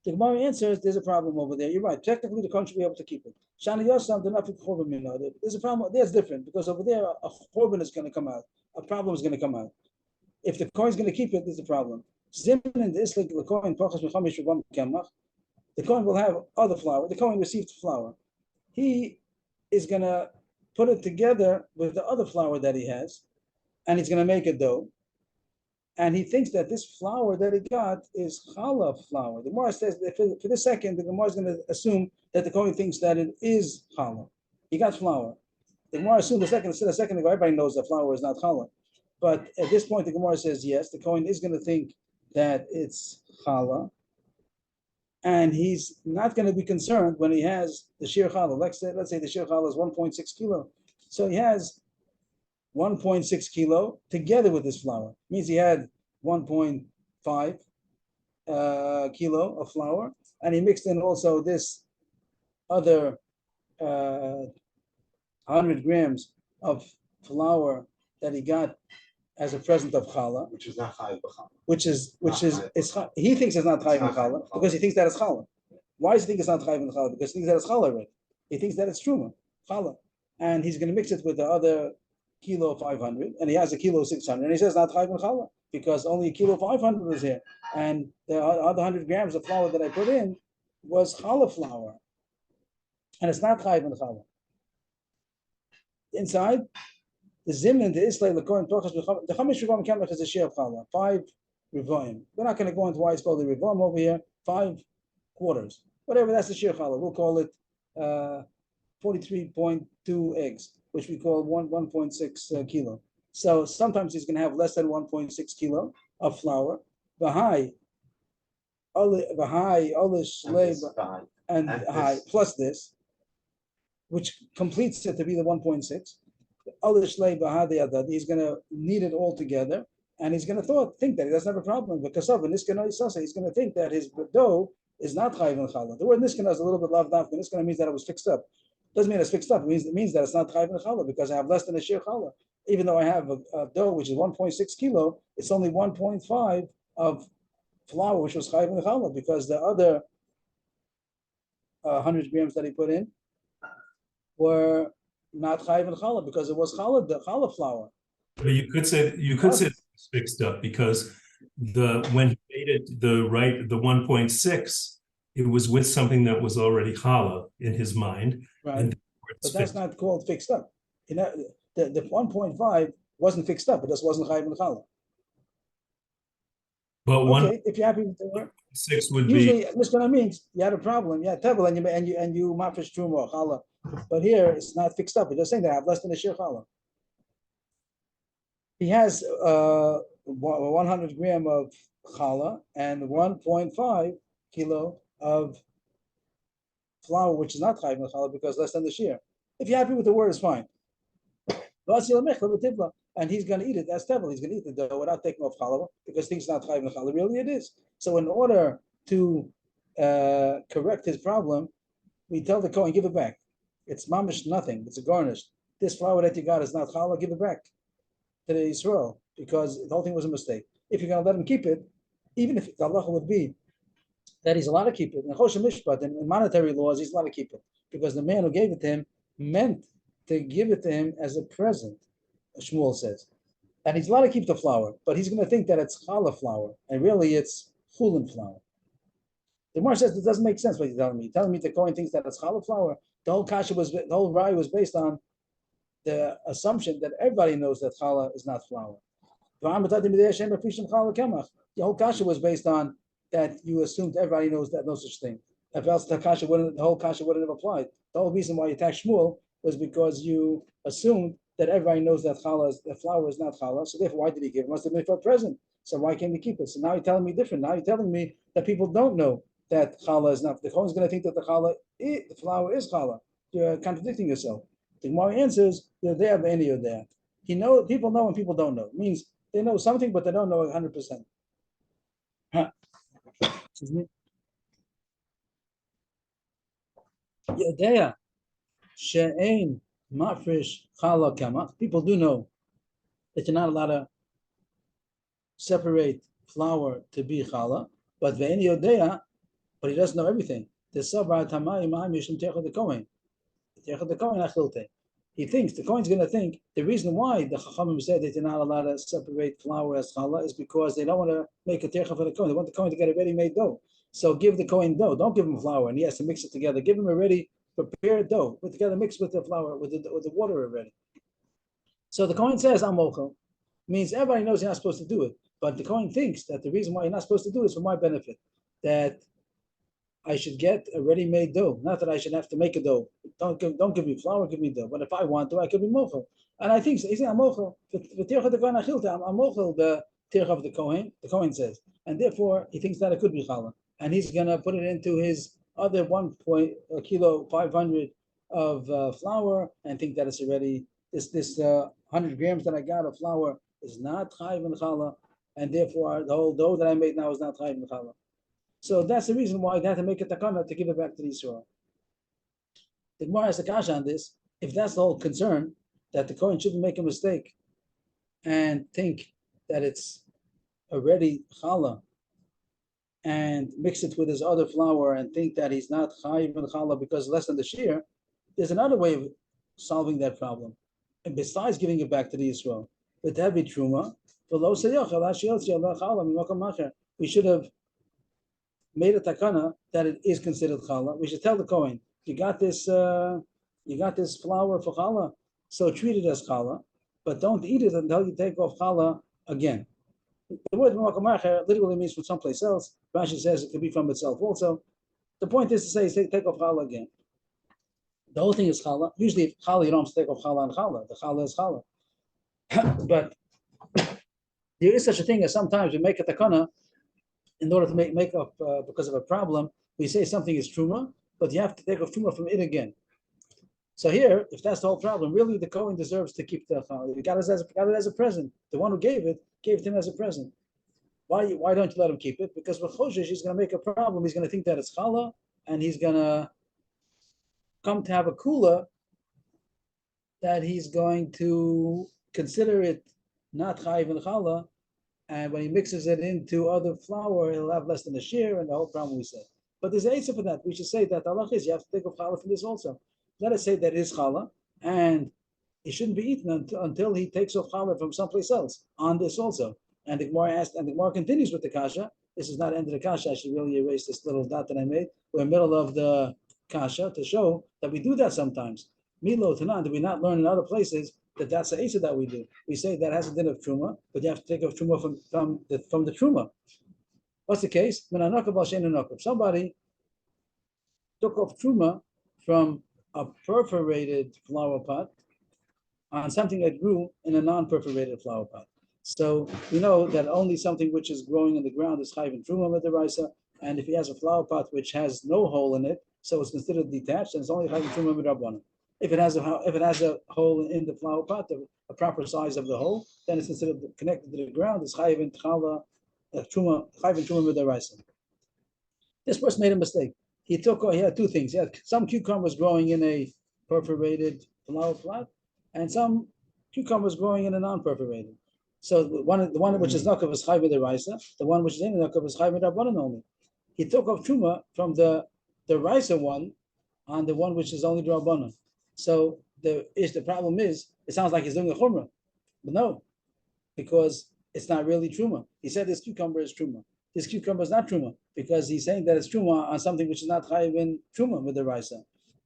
The Gemara answers, there's a problem over there. You're right. Technically, the Kohen should be able to keep it. Shani Yosam, they're not chorban. There's a problem. There's different because over there, a chorban is going to come out. A problem is going to come out. If the Kohen is going to keep it, there's a problem. The Kohen will have other flour. The Kohen received flour. He is going to put it together with the other flour that he has, and he's going to make a dough. And he thinks that this flour that he got is challah flour. The Gemara says that for this second, the Gemara is going to assume that the Kohen thinks that it is challah. He got flour. The Gemara assumed a second ago, everybody knows that flour is not challah. But at this point, the Gemara says yes, the Kohen is going to think that it's challah. And he's not going to be concerned when he has the shir challah. Let's say the shir challah is 1.6 kilo. So he has 1.6 kilo together with this flour. Means he had 1.5 kilo of flour, and he mixed in also this other 100 grams of flour that he got as a present of challah, which is not chayiv b'challah. He thinks it's not chayiv b'challah because he thinks that it's challah. Why does he think it's not chayiv b'challah? Because he thinks that it's challah already. He thinks that it's truma challah, and he's going to mix it with the other kilo 500, and he has a kilo 600, and he says not chayiv b'challah because only a kilo 500 was here, and the other 100 grams of flour that I put in was challah flour, and it's not chayiv b'challah. inside the Zimnan, the Islay, the Kohen, the Chamish Revam Kamach is a share of Challah, 5 Revaim. We're not going to go into why it's called the Revam over here, 5 quarters. Whatever, that's the share Challah. We'll call it 43.2 eggs, which we call 1.6 kilo. So sometimes he's going to have less than 1.6 kilo of flour. V'hai, olish, leba, and high, plus this, which completes it to be the 1.6. He's going to knead it all together, and he's going to think that he doesn't have a problem. Because of he's going to think that his dough is not chayv and challah. The word niskana is a little bit loved off. Niskana means that it was fixed up. Doesn't mean it's fixed up. It means that it's not chayv and challah because I have less than a shir challah. Even though I have a dough which is 1.6 kilo, it's only 1.5 of flour which was chayv and challah because the other 100 grams that he put in were not chayv and challah because it was challah, the challah flour. But you could say it's fixed up because when he made it the 1.6, it was with something that was already challah in his mind. Right. But that's not called fixed up. You know, the 1.5 wasn't fixed up. It just wasn't chayv and challah. But if you're happy with the word, 6 would usually this what I mean. You had a problem. You had tevel and you mafish truma or challah. But here it's not fixed up. It's just saying that I have less than a shir challah. He has 100 gram of challah and 1.5 kilo of flour, which is not chayv and challah because less than the shir. If you're happy with the word, it's fine. And he's going to eat it. That's tevel. He's going to eat the dough without taking off challah because things not chayv and challah. Really, it is. So in order to correct his problem, we tell the Kohen, give it back. It's mamish nothing. It's a garnish. This flour that you got is not challah. Give it back to the Yisrael because the whole thing was a mistake. If you're going to let him keep it, even if the halacha would be that he's allowed to keep it, in Choshen Mishpat, in monetary laws, he's allowed to keep it because the man who gave it to him meant to give it to him as a present, Shmuel says. And he's allowed to keep the flour, but he's going to think that it's challah flour, and really it's chulin flour. The Gemara says it doesn't make sense what you're telling me. You're telling me the Kohen thinks that it's challah flour. The whole raya was based on the assumption that everybody knows that challah is not flour. The whole kasha was based on that you assumed everybody knows that no such thing. If else the whole kasha wouldn't have applied. The whole reason why you attacked Shmuel was because you assumed that everybody knows that the flour is not challah. So therefore, why did he give it? Must have been for a present. So why can't he keep it? So now you're telling me different. Now you're telling me that people don't know that challah is not. The Kohen is going to think that the flour is challah. You're contradicting yourself. The Gemara answers, you're there, but you're there. People know and people don't know. It means they know something, but they don't know 100%. Excuse me. Yodea she'ein mafresh challah kamach. People do know that you're not allowed to separate flour to be challah, but ve'en yodea, but he doesn't know everything. The sabra tamayim mishum techad the kohen. Techad the kohen achilte. He thinks the Kohen's going to think the reason why the Chachamim said that you're not allowed to separate flour as challah is because they don't want to make a tercha for the Kohen. They want the Kohen to get a ready-made dough. So give the Kohen dough. Don't give him flour, and he has to mix it together. Give him a ready prepared dough, put together, mixed with the flour, with the water already. So the Kohen says amochel, means everybody knows you're not supposed to do it, but the Kohen thinks that the reason why you're not supposed to do it is for my benefit, that I should get a ready-made dough, not that I should have to make a dough. Don't give me flour, give me dough. But if I want to, I could be mochel. And I think he's saying I'm mochel. The tircha the Kohen achilta, I'm mochel the tircha of the Kohen. The Kohen says, and therefore he thinks that it could be challah, and he's gonna put it into his other 1 kilo 500 of flour, and think that it's already this 100 grams that I got of flour is not chayv and challah, and therefore the whole dough that I made now is not chayv and challah. So that's the reason why they had to make a takana to give it back to the Yisrael. The Gemara has a kasha on this. If that's the whole concern, that the Kohen shouldn't make a mistake and think that it's already challah and mix it with his other flour and think that he's not chayiv and challah because less than the shear, there's another way of solving that problem. And besides giving it back to the Yisrael, but that be truma, we should have made a takana that it is considered challah. We should tell the Kohen, you got this flour for challah. so treat it as challah, but don't eat it until you take off challah again. The word Mawakamacher literally means from someplace else. Rashi says it could be from itself also. The point is to say take off challah again. The whole thing is challah. Usually, challah, you don't have to take off challah and challah. The challah is challah. But there is such a thing as sometimes we make a takana in order to make up because of a problem. We say something is truma, but you have to take off truma from it again. So here, if that's the whole problem, really the Kohen deserves to keep the challah. You got it as a present. The one who gave it to him as a present. Why don't you let him keep it? Because with Choshesh, he's going to make a problem. He's going to think that it's challah, and he's going to come to have a kula that he's going to consider it not chayiv and challah, and when he mixes it into other flour, he'll have less than a shear, and the whole problem we said. But there's an answer for that. We should say that Allah is you have to take off challah from this also. Let us say that it is challah, and it shouldn't be eaten until he takes off challah from someplace else on this also. And the Gemara asked, and the Gemara continues with the kasha. This is not the end of the kasha. I should really erase this little dot that I made. We're in the middle of the kasha to show that we do that sometimes. Milo Tanan, do we not learn in other places that that's the Asa that we do? We say that has a din of truma, but you have to take off truma from the truma. What's the case? If somebody took off truma from a perforated flower pot on something that grew in a non-perforated flower pot. So we know that only something which is growing in the ground is chayiv and truma with the raisa, and if he has a flower pot which has no hole in it, so it's considered detached, and it's only chayiv and truma with rabbanan. If it has a hole in the flower pot, a proper size of the hole, then it's considered connected to the ground. It's chayiv and challah, chayiv and truma with the raisa. This person made a mistake. He had two things. He had some cucumbers growing in a perforated flower pot, and some cucumbers growing in a non-perforated. So the one which is nakav is chayiv raisa. The one which is in nakav is chayiv rabbanan only. He took off truma from the raisa one on the one which is only rabbanan. So the problem is, it sounds like he's doing a chumrah, but no, because it's not really truma. He said this cucumber is truma. This cucumber is not truma because he's saying that it's truma on something which is not chayiv in truma with the raisa.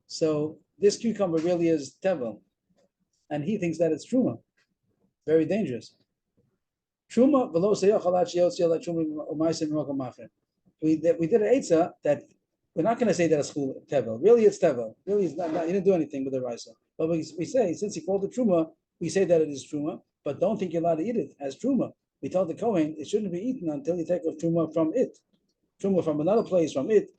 So this cucumber really is tevel, and he thinks that it's truma. Very dangerous. Truma below seyachalat sheyotzi truma u'maisim rochamacher. We did an eitzah that we're not going to say that it's tevel. Really, it's tevel. Really, it's not. He didn't do anything with the raisa. But we say since he called it truma, we say that it is truma. But don't think you're allowed to eat it as truma. We told the Kohen it shouldn't be eaten until you take off truma from it, truma from another place from it.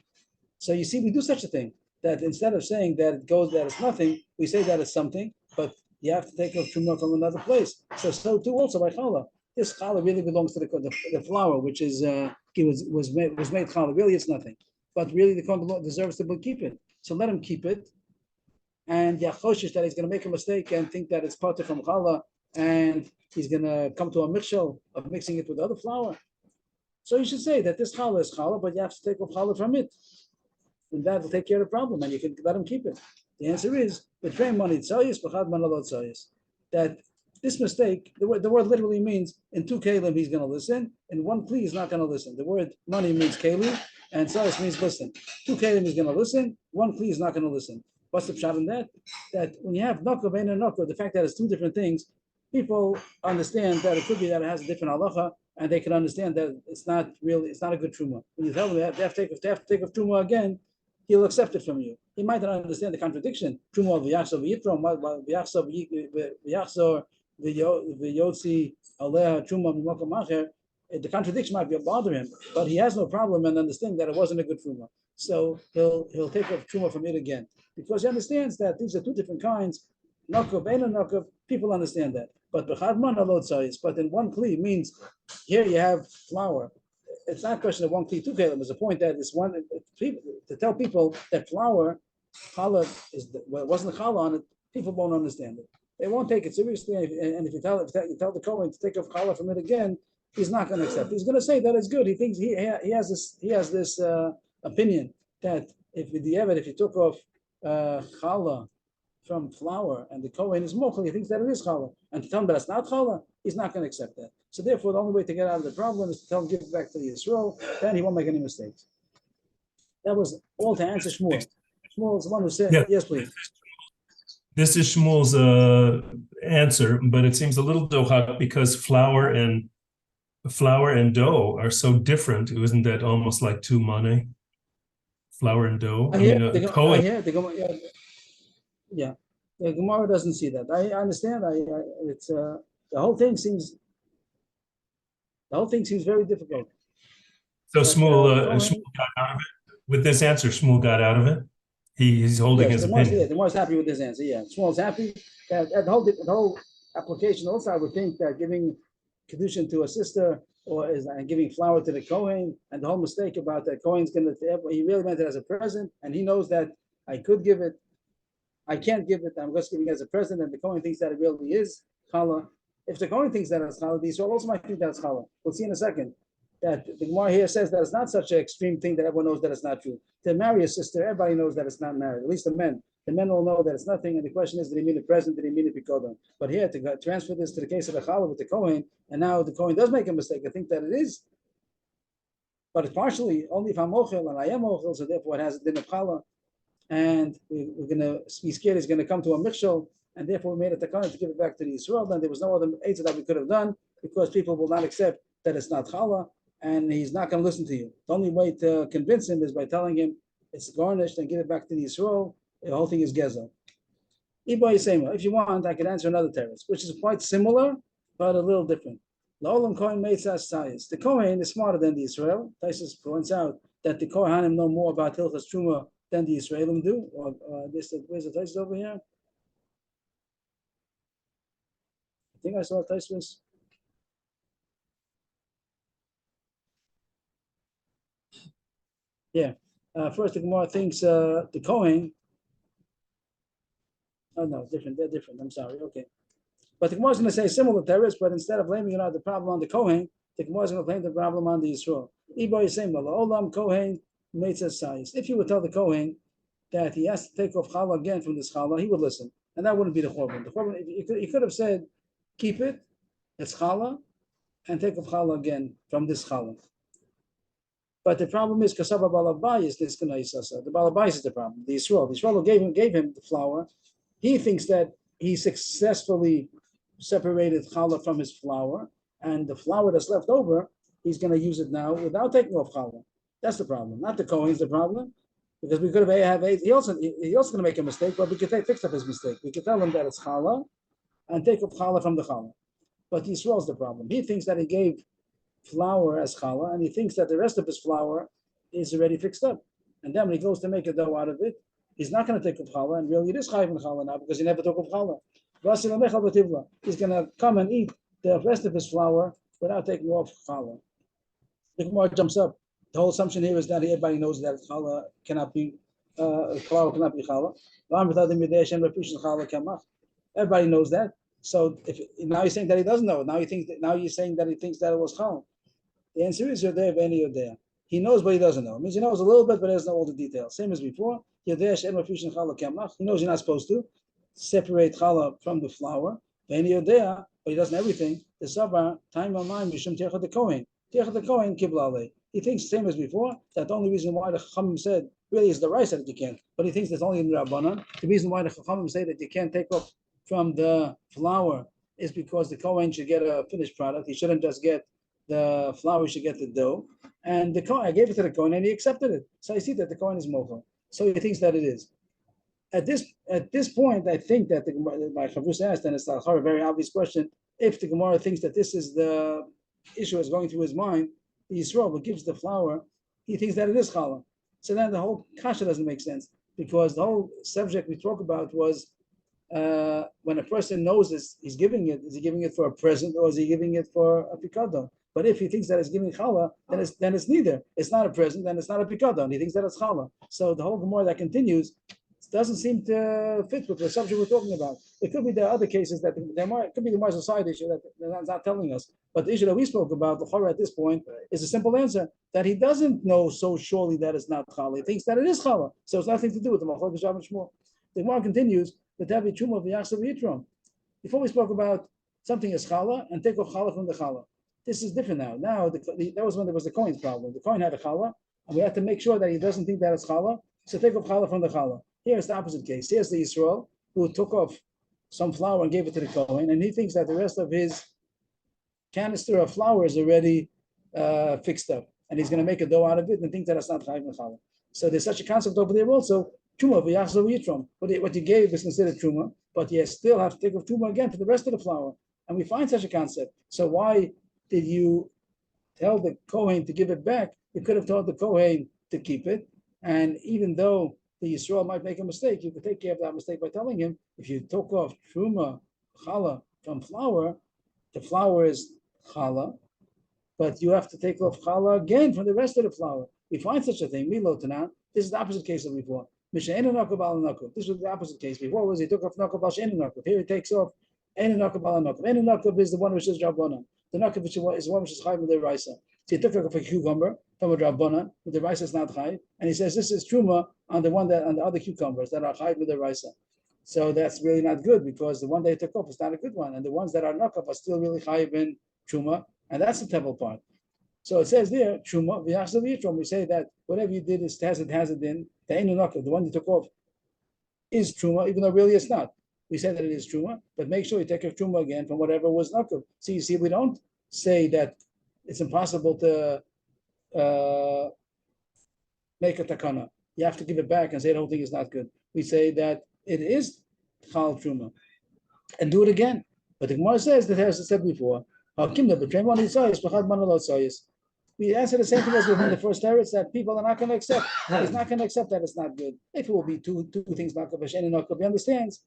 So you see, we do such a thing that instead of saying that it's nothing, we say that it's something. But you have to take off truma from another place. So too also by challah. This challah really belongs to the flour, which is was made challah. Really, it's nothing. But really, the Kohen deserves to keep it. So let him keep it. And Yachoshish that he's going to make a mistake and think that it's part from challah, and he's going to come to a mixture of mixing it with other flour. So you should say that this challah is challah, but you have to take off challah from it. And that will take care of the problem, and you can let him keep it. The answer is, that this mistake, the word literally means in two kelim he's going to listen, in one kli he's not going to listen. The word money means kelim, and sayis means listen. Two kelim he's going to listen, one kli is not going to listen. What's the pshat in that? That when you have nokov and nokov, the fact that it's two different things, people understand that it could be that it has a different halacha, and they can understand that it's not a good truma. When you tell them they have to take off truma again, he'll accept it from you. He might not understand the contradiction. Truma v'yachzor v'yitrom, v'yachzor v'yotzi aleha truma mimokom acher. The contradiction might be bother him, but he has no problem in understanding that it wasn't a good truma. So he'll take off truma from it again because he understands that these are two different kinds. Nokov and nokov, people understand that. But b'chadman alot sayis. But in one kli means here you have flour. It's not a question of one kli, two kelim. It's a point that it's one to tell people that flour challah wasn't a challah on it. People won't understand it. They won't take it seriously. And if you tell the Kohen to take off challah from it again, he's not going to accept. He's going to say that it's good. He thinks he has this opinion that if you took off challah from flour and the Kohen is mochel, he thinks that it is challah. And to tell him that it's not challah, he's not going to accept that. So therefore, the only way to get out of the problem is to tell him give it back to the Yisrael. Then he won't make any mistakes. That was all to answer Shmuel. Shmuel is the one who said, yes, please. This is Shmuel's answer, but it seems a little dohak because flour and dough are so different. Isn't that almost like two money? Flour and dough. I mean, Kohen. Yeah, the Gemara doesn't see that. I understand. It's the whole thing seems very difficult. So But, Shmuel got out of it with this answer. Shmuel got out of it. He's holding his opinion. The Gemara's happy with this answer. Yeah, Shmuel's happy that the whole application. Also, I would think that giving Kiddushin to a sister and giving flour to the Kohen, and the whole mistake about that Kohen's going to, he really meant it as a present, and he knows that I could give it, I can't give it, I'm just giving it as a present, and the Kohen thinks that it really is challah. If the Kohen thinks that it's challah, the Yisrael also might think that it's challah. We'll see in a second. That the Gemara here says that it's not such an extreme thing that everyone knows that it's not true. To marry a sister, everybody knows that it's not married, at least the men. The men will know that it's nothing, and the question is, did he mean it present, did he mean it bikodon? But here, to transfer this to the case of the challah with the Kohen, and now the Kohen does make a mistake, I think that it is, but it's partially, only if I'm ochel and I am ochel, so therefore it has a din of challah, and we're going to be scared he's going to come to a mikshol, and therefore we made a takana to give it back to the Yisrael. Then there was no other eitzah that we could have done, because people will not accept that it's not challah, and he's not going to listen to you. The only way to convince him is by telling him it's garnished and give it back to the Yisrael. The whole thing is gezel. If you want, I can answer another terrace, which is quite similar, but a little different. La'olam Kohen Meitzas Sayis. The Kohen is smarter than the Israel. Taisus points out that the Kohanim know more about Hilchas Truma than the Israelim do. Where's the Taisus over here? I think I saw Taisus. Yeah. First, the Gemara thinks the Kohen. Oh no, different. They're different. I'm sorry. Okay, but the Gemara is going to say similar terrorists, but instead of blaming the problem on the Kohen, the Gemara is going to blame the problem on the Yisrael. Ibo is saying, "Olam Kohen Meitzas Sayis." If you would tell the Kohen that he has to take off challah again from this challah, he would listen, and that wouldn't be the chorban. The chorban, he could have said, "Keep it, it's challah, and take off challah again from this challah." But the problem is kasava balabayis this kanaisasa. The balabayis is the problem. The Yisrael gave him the flour. He thinks that he successfully separated challah from his flour, and the flour that's left over, he's going to use it now without taking off challah. That's the problem. Not the Kohen's the problem, because we could have he also going to make a mistake, but we could fix up his mistake. We could tell him that it's challah and take off challah from the challah. But Yisrael's the problem. He thinks that he gave flour as challah, and he thinks that the rest of his flour is already fixed up. And then when he goes to make a dough out of it, he's not going to take off challah, and really it is chayiv in challah now because he never took off challah. He's going to come and eat the rest of his flour without taking off challah. The Gemara jumps up. The whole assumption here is that everybody knows that challah cannot be flour cannot be challah. Everybody knows that. So now you're saying that he doesn't know. Now you're saying that he thinks that it was challah. The answer is you're there. He knows, but he doesn't know. It means he knows a little bit, but he doesn't know all the details. Same as before. He knows you're not supposed to separate challah from the flour. But he doesn't know everything. The Sabah, time on mind, the Kohen. He thinks, same as before, that the only reason why the Chachamim said, really is the rice that you can't, but he thinks that's only in the Rabbanan. The reason why the Chachamim say that you can't take off from the flour is because the Kohen should get a finished product. He shouldn't just get the flour, he should get the dough. And the Kohen, I gave it to the Kohen and he accepted it. So I see that the Kohen is mochel. So he thinks that it is. At this point, I think that my Chavus asked, and it's a very obvious question, if the Gemara thinks that this is the issue is going through his mind, the Yisrael who gives the flour, he thinks that it is challah. So then the whole kasha doesn't make sense, because the whole subject we talk about was when a person knows this, he's giving it, is he giving it for a present or is he giving it for a pikadon? But if he thinks that it's giving challah, then it's neither. It's not a present, then it's not a pikadon. He thinks that it's challah. So the whole Gemara that continues doesn't seem to fit with the subject we're talking about. It could be there are other cases that it could be the more side issue that they're not telling us. But the issue that we spoke about, the Chorah at this point, is a simple answer that he doesn't know so surely that it's not challah. He thinks that it is challah. So it's nothing to do with the Machlokes Shav and Shmuel. The Gemara continues, the Tavi Chuma of Yachsav Yitrom. Before we spoke about something as challah and take off challah from the challah. This is different now. Now, that was when there was the Kohen's problem. The Kohen had a challah, and we had to make sure that he doesn't think that it's challah, so take off challah from the challah. Here it's the opposite case. Here's the Yisrael, who took off some flour and gave it to the Kohen, and he thinks that the rest of his canister of flour is already fixed up, and he's going to make a dough out of it and think that it's not chayiv mechallah. So there's such a concept over there also. Truma v'yachzor v'yitrom. What you gave is considered truma, but you still have to take off truma again for the rest of the flour. And we find such a concept. So why did you tell the Kohen to give it back? You could have told the Kohen to keep it. And even though the Yisrael might make a mistake, you could take care of that mistake by telling him, if you took off truma, challah from flour, the flour is challah, but you have to take off challah again from the rest of the flour. We find such a thing. Milo tanan. This is the opposite case of before. This was the opposite case. Before was he took off nakab she'enu nakab. Here he takes off enu nakab al nakab. Enu nakab is the one which is drabbana. The nakab which is one which is chayv with the raisa. So he took off a cucumber from a drabbana, but the raisa is not chayv, and he says this is truma on the other cucumbers that are chayv with the raisa. So that's really not good because the one they took off is not a good one, and the ones that are nakab are still really chayv in truma, and that's the temple part. So it says there, truma v'yachzor v'yitrom. We say that whatever you did is has it in the enu nakab, the one you took off, is truma, even though really it's not. We say that it is truma, but make sure you take off truma again from whatever was nakab. So you see, we don't say that it's impossible to make a takana. You have to give it back and say the whole thing is not good. We say that it is chal truma, and do it again. But the Gemara says that, as I said before, we answer the same thing as within the first teretz, that people are not going to accept. He's not going to accept that it's not good. If it will be two things, nakab and nakab, he understands.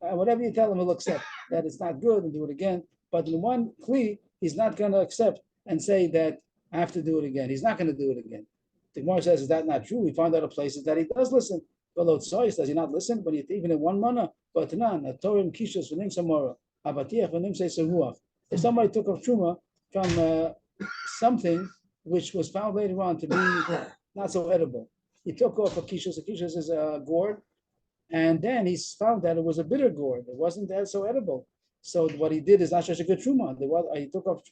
Whatever you tell him, he'll accept that it's not good and do it again. But in one kli, he's not going to accept and say that I have to do it again. He's not going to do it again. The Gemara says, is that not true? We find out of places that he does listen. Below tzoyis, does he not listen? But even in one mana, but nan, a torim kishus v'nim samora, abatiach v'nim se'seruach. If somebody took off truma from something which was found later on to be not so edible, he took off a kishus. A kishus is a gourd, and then he found that it was a bitter gourd. It wasn't that so edible. So what he did is not such a good truma. He took off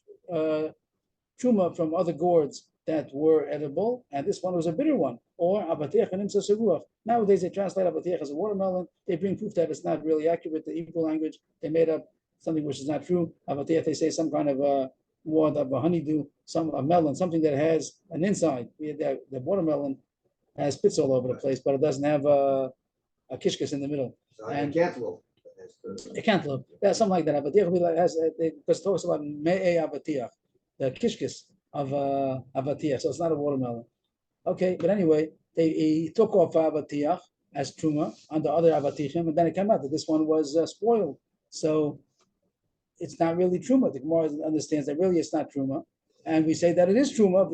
truma from other gourds that were edible, and this one was a bitter one. Or abatiach v'nim se'seruach. Nowadays they translate abatiach as a watermelon. They bring proof that it's not really accurate. The Hebrew language, they made up something which is not true. Avatiyah, they say some kind of a honeydew, a melon, something that has an inside. The watermelon has pits all over the place, but it doesn't have a kishkas in the middle. And cantaloupe. A cantaloupe. Yeah, something like that. Avatiyah has, because it talks about me'e avatiyah, the kishkas of avatiyah, so it's not a watermelon. Okay, but anyway, he took off avatiyah as truma on the other avatichim, and then it came out that this one was spoiled. So it's not really truma. The Gemara understands that really it's not truma, and we say that it is truma.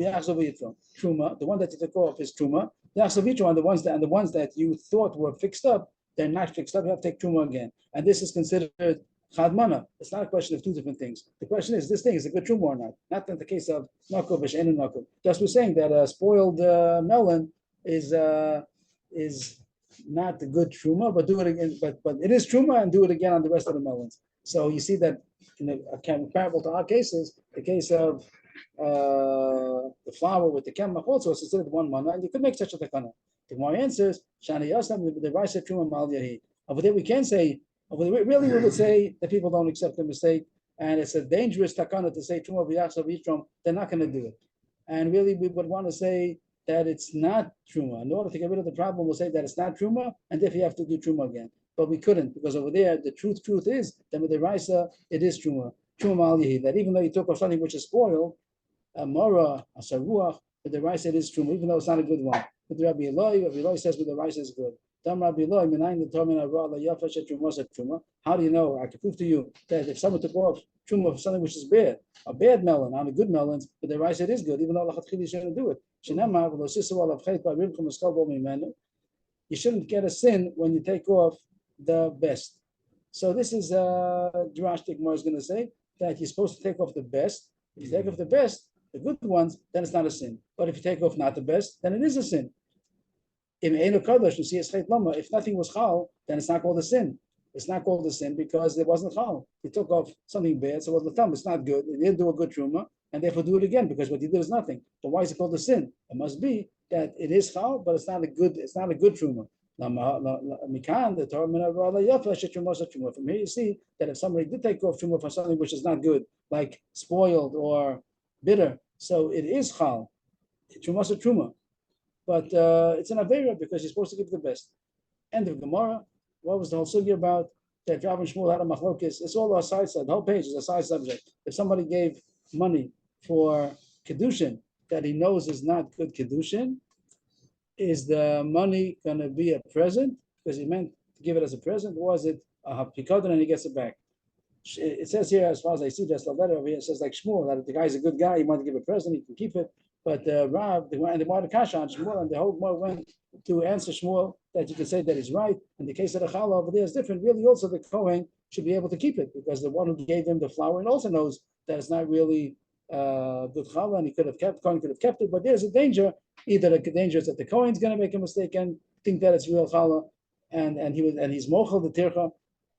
Truma, the one that you took off is truma. And the ones that you thought were fixed up, they're not fixed up. You have to take truma again, and this is considered chadmana. It's not a question of two different things. The question is, this thing is a good truma or not? Not in the case of nakov and nakov. Just we're saying that a spoiled melon is not a good truma, but do it again. But it is truma, and do it again on the rest of the melons. So you see that in comparable to our cases, the case of the flour with the kemach also is considered one mana, and you could make such a takana. The Gemara answers, Shani Yasam, the rice truma mal yahi. Over there we can say, really we would say that people don't accept the mistake, and it's a dangerous takana to say truma v'yachzor v'yitrom. They're not going to do it, and really we would want to say that it's not truma. In order to get rid of the problem, we'll say that it's not truma, and therefore you have to do truma again. But we couldn't, because over there the truth is that with the raisa it is truma mal yahi, that even though you took off something which is spoiled, a mora, a saruach, with the raisa it is truma, even though it's not a good one. With Rabbi Eloi says with the raisa is good. Rabbi Eloi, how do you know? I can prove to you that if someone took off truma of something which is bad, a bad melon on a good melons, but the raisa it is good, even though you shouldn't do it. You shouldn't get a sin when you take off the best. So this is drastic. Gemara is going to say that you're supposed to take off the best. If you take off the best, the good ones, then it's not a sin. But if you take off not the best, then it is a sin. If nothing was chal, then it's not called a sin. It's not called a sin because it wasn't chal. You took off something bad, so it's not good. You didn't do a good truma, and therefore do it again because what you did is nothing. But why is it called a sin? It must be that it is chal, but it's not a good truma. From here you see that if somebody did take off truma for something which is not good, like spoiled or bitter, so it is chal. Truma is truma, but it's an avera because you're supposed to give the best. End of Gemara. What was the whole sugi about? That Rav and Shmuel had a machlokes. It's all a side subject. The whole page is a side subject. If somebody gave money for Kiddushin that he knows is not good Kiddushin, is the money going to be a present because he meant to give it as a present, or was it a pikadon and he gets it back? It says here, as far as I see, just a letter over here, it says like Shmuel, that if the guy's a good guy, he wanted to give a present, he can keep it. But Rav, they wanted to kasha on Shmuel, and the whole Gemara went to answer Shmuel that you could say that he's right. In the case of the challah over there is different. Really, also the Kohen should be able to keep it because the one who gave him the flour and also knows that it's not really good challah, and he could have kept. Kohen could have kept it, but there's a danger. Either the danger is that the Kohen's going to make a mistake and think that it's real challah, and he's mochel the tircha.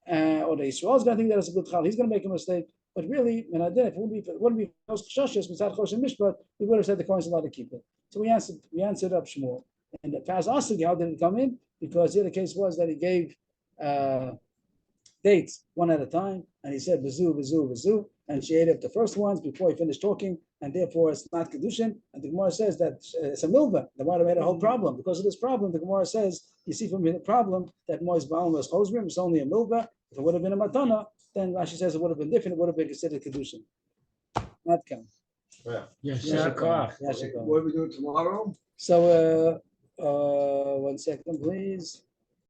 Or the Yisrael is going to think that it's a good chal. He's going to make a mistake. But really, when I did, if it wouldn't be chashas beside chosh and mishpat, we would have said the Kohen's allowed to keep it. So we answered up Shmuel. And the Paz asked how did it come in? Because here the case was that he gave dates one at a time, and he said vizu, vizu, vizu, and she ate up the first ones before he finished talking, and therefore it's not Kiddushin. And the Gemara says that it's a milva. The Gemara made a whole problem. Because of this problem, the Gemara says, you see from the problem that Mois Baal was Chosrim, it's only a milva. If it would have been a matana, then Rashi says it would have been different. It would have been considered Kiddushin. Not count. Yes, What are we doing tomorrow? So, 1 second, please.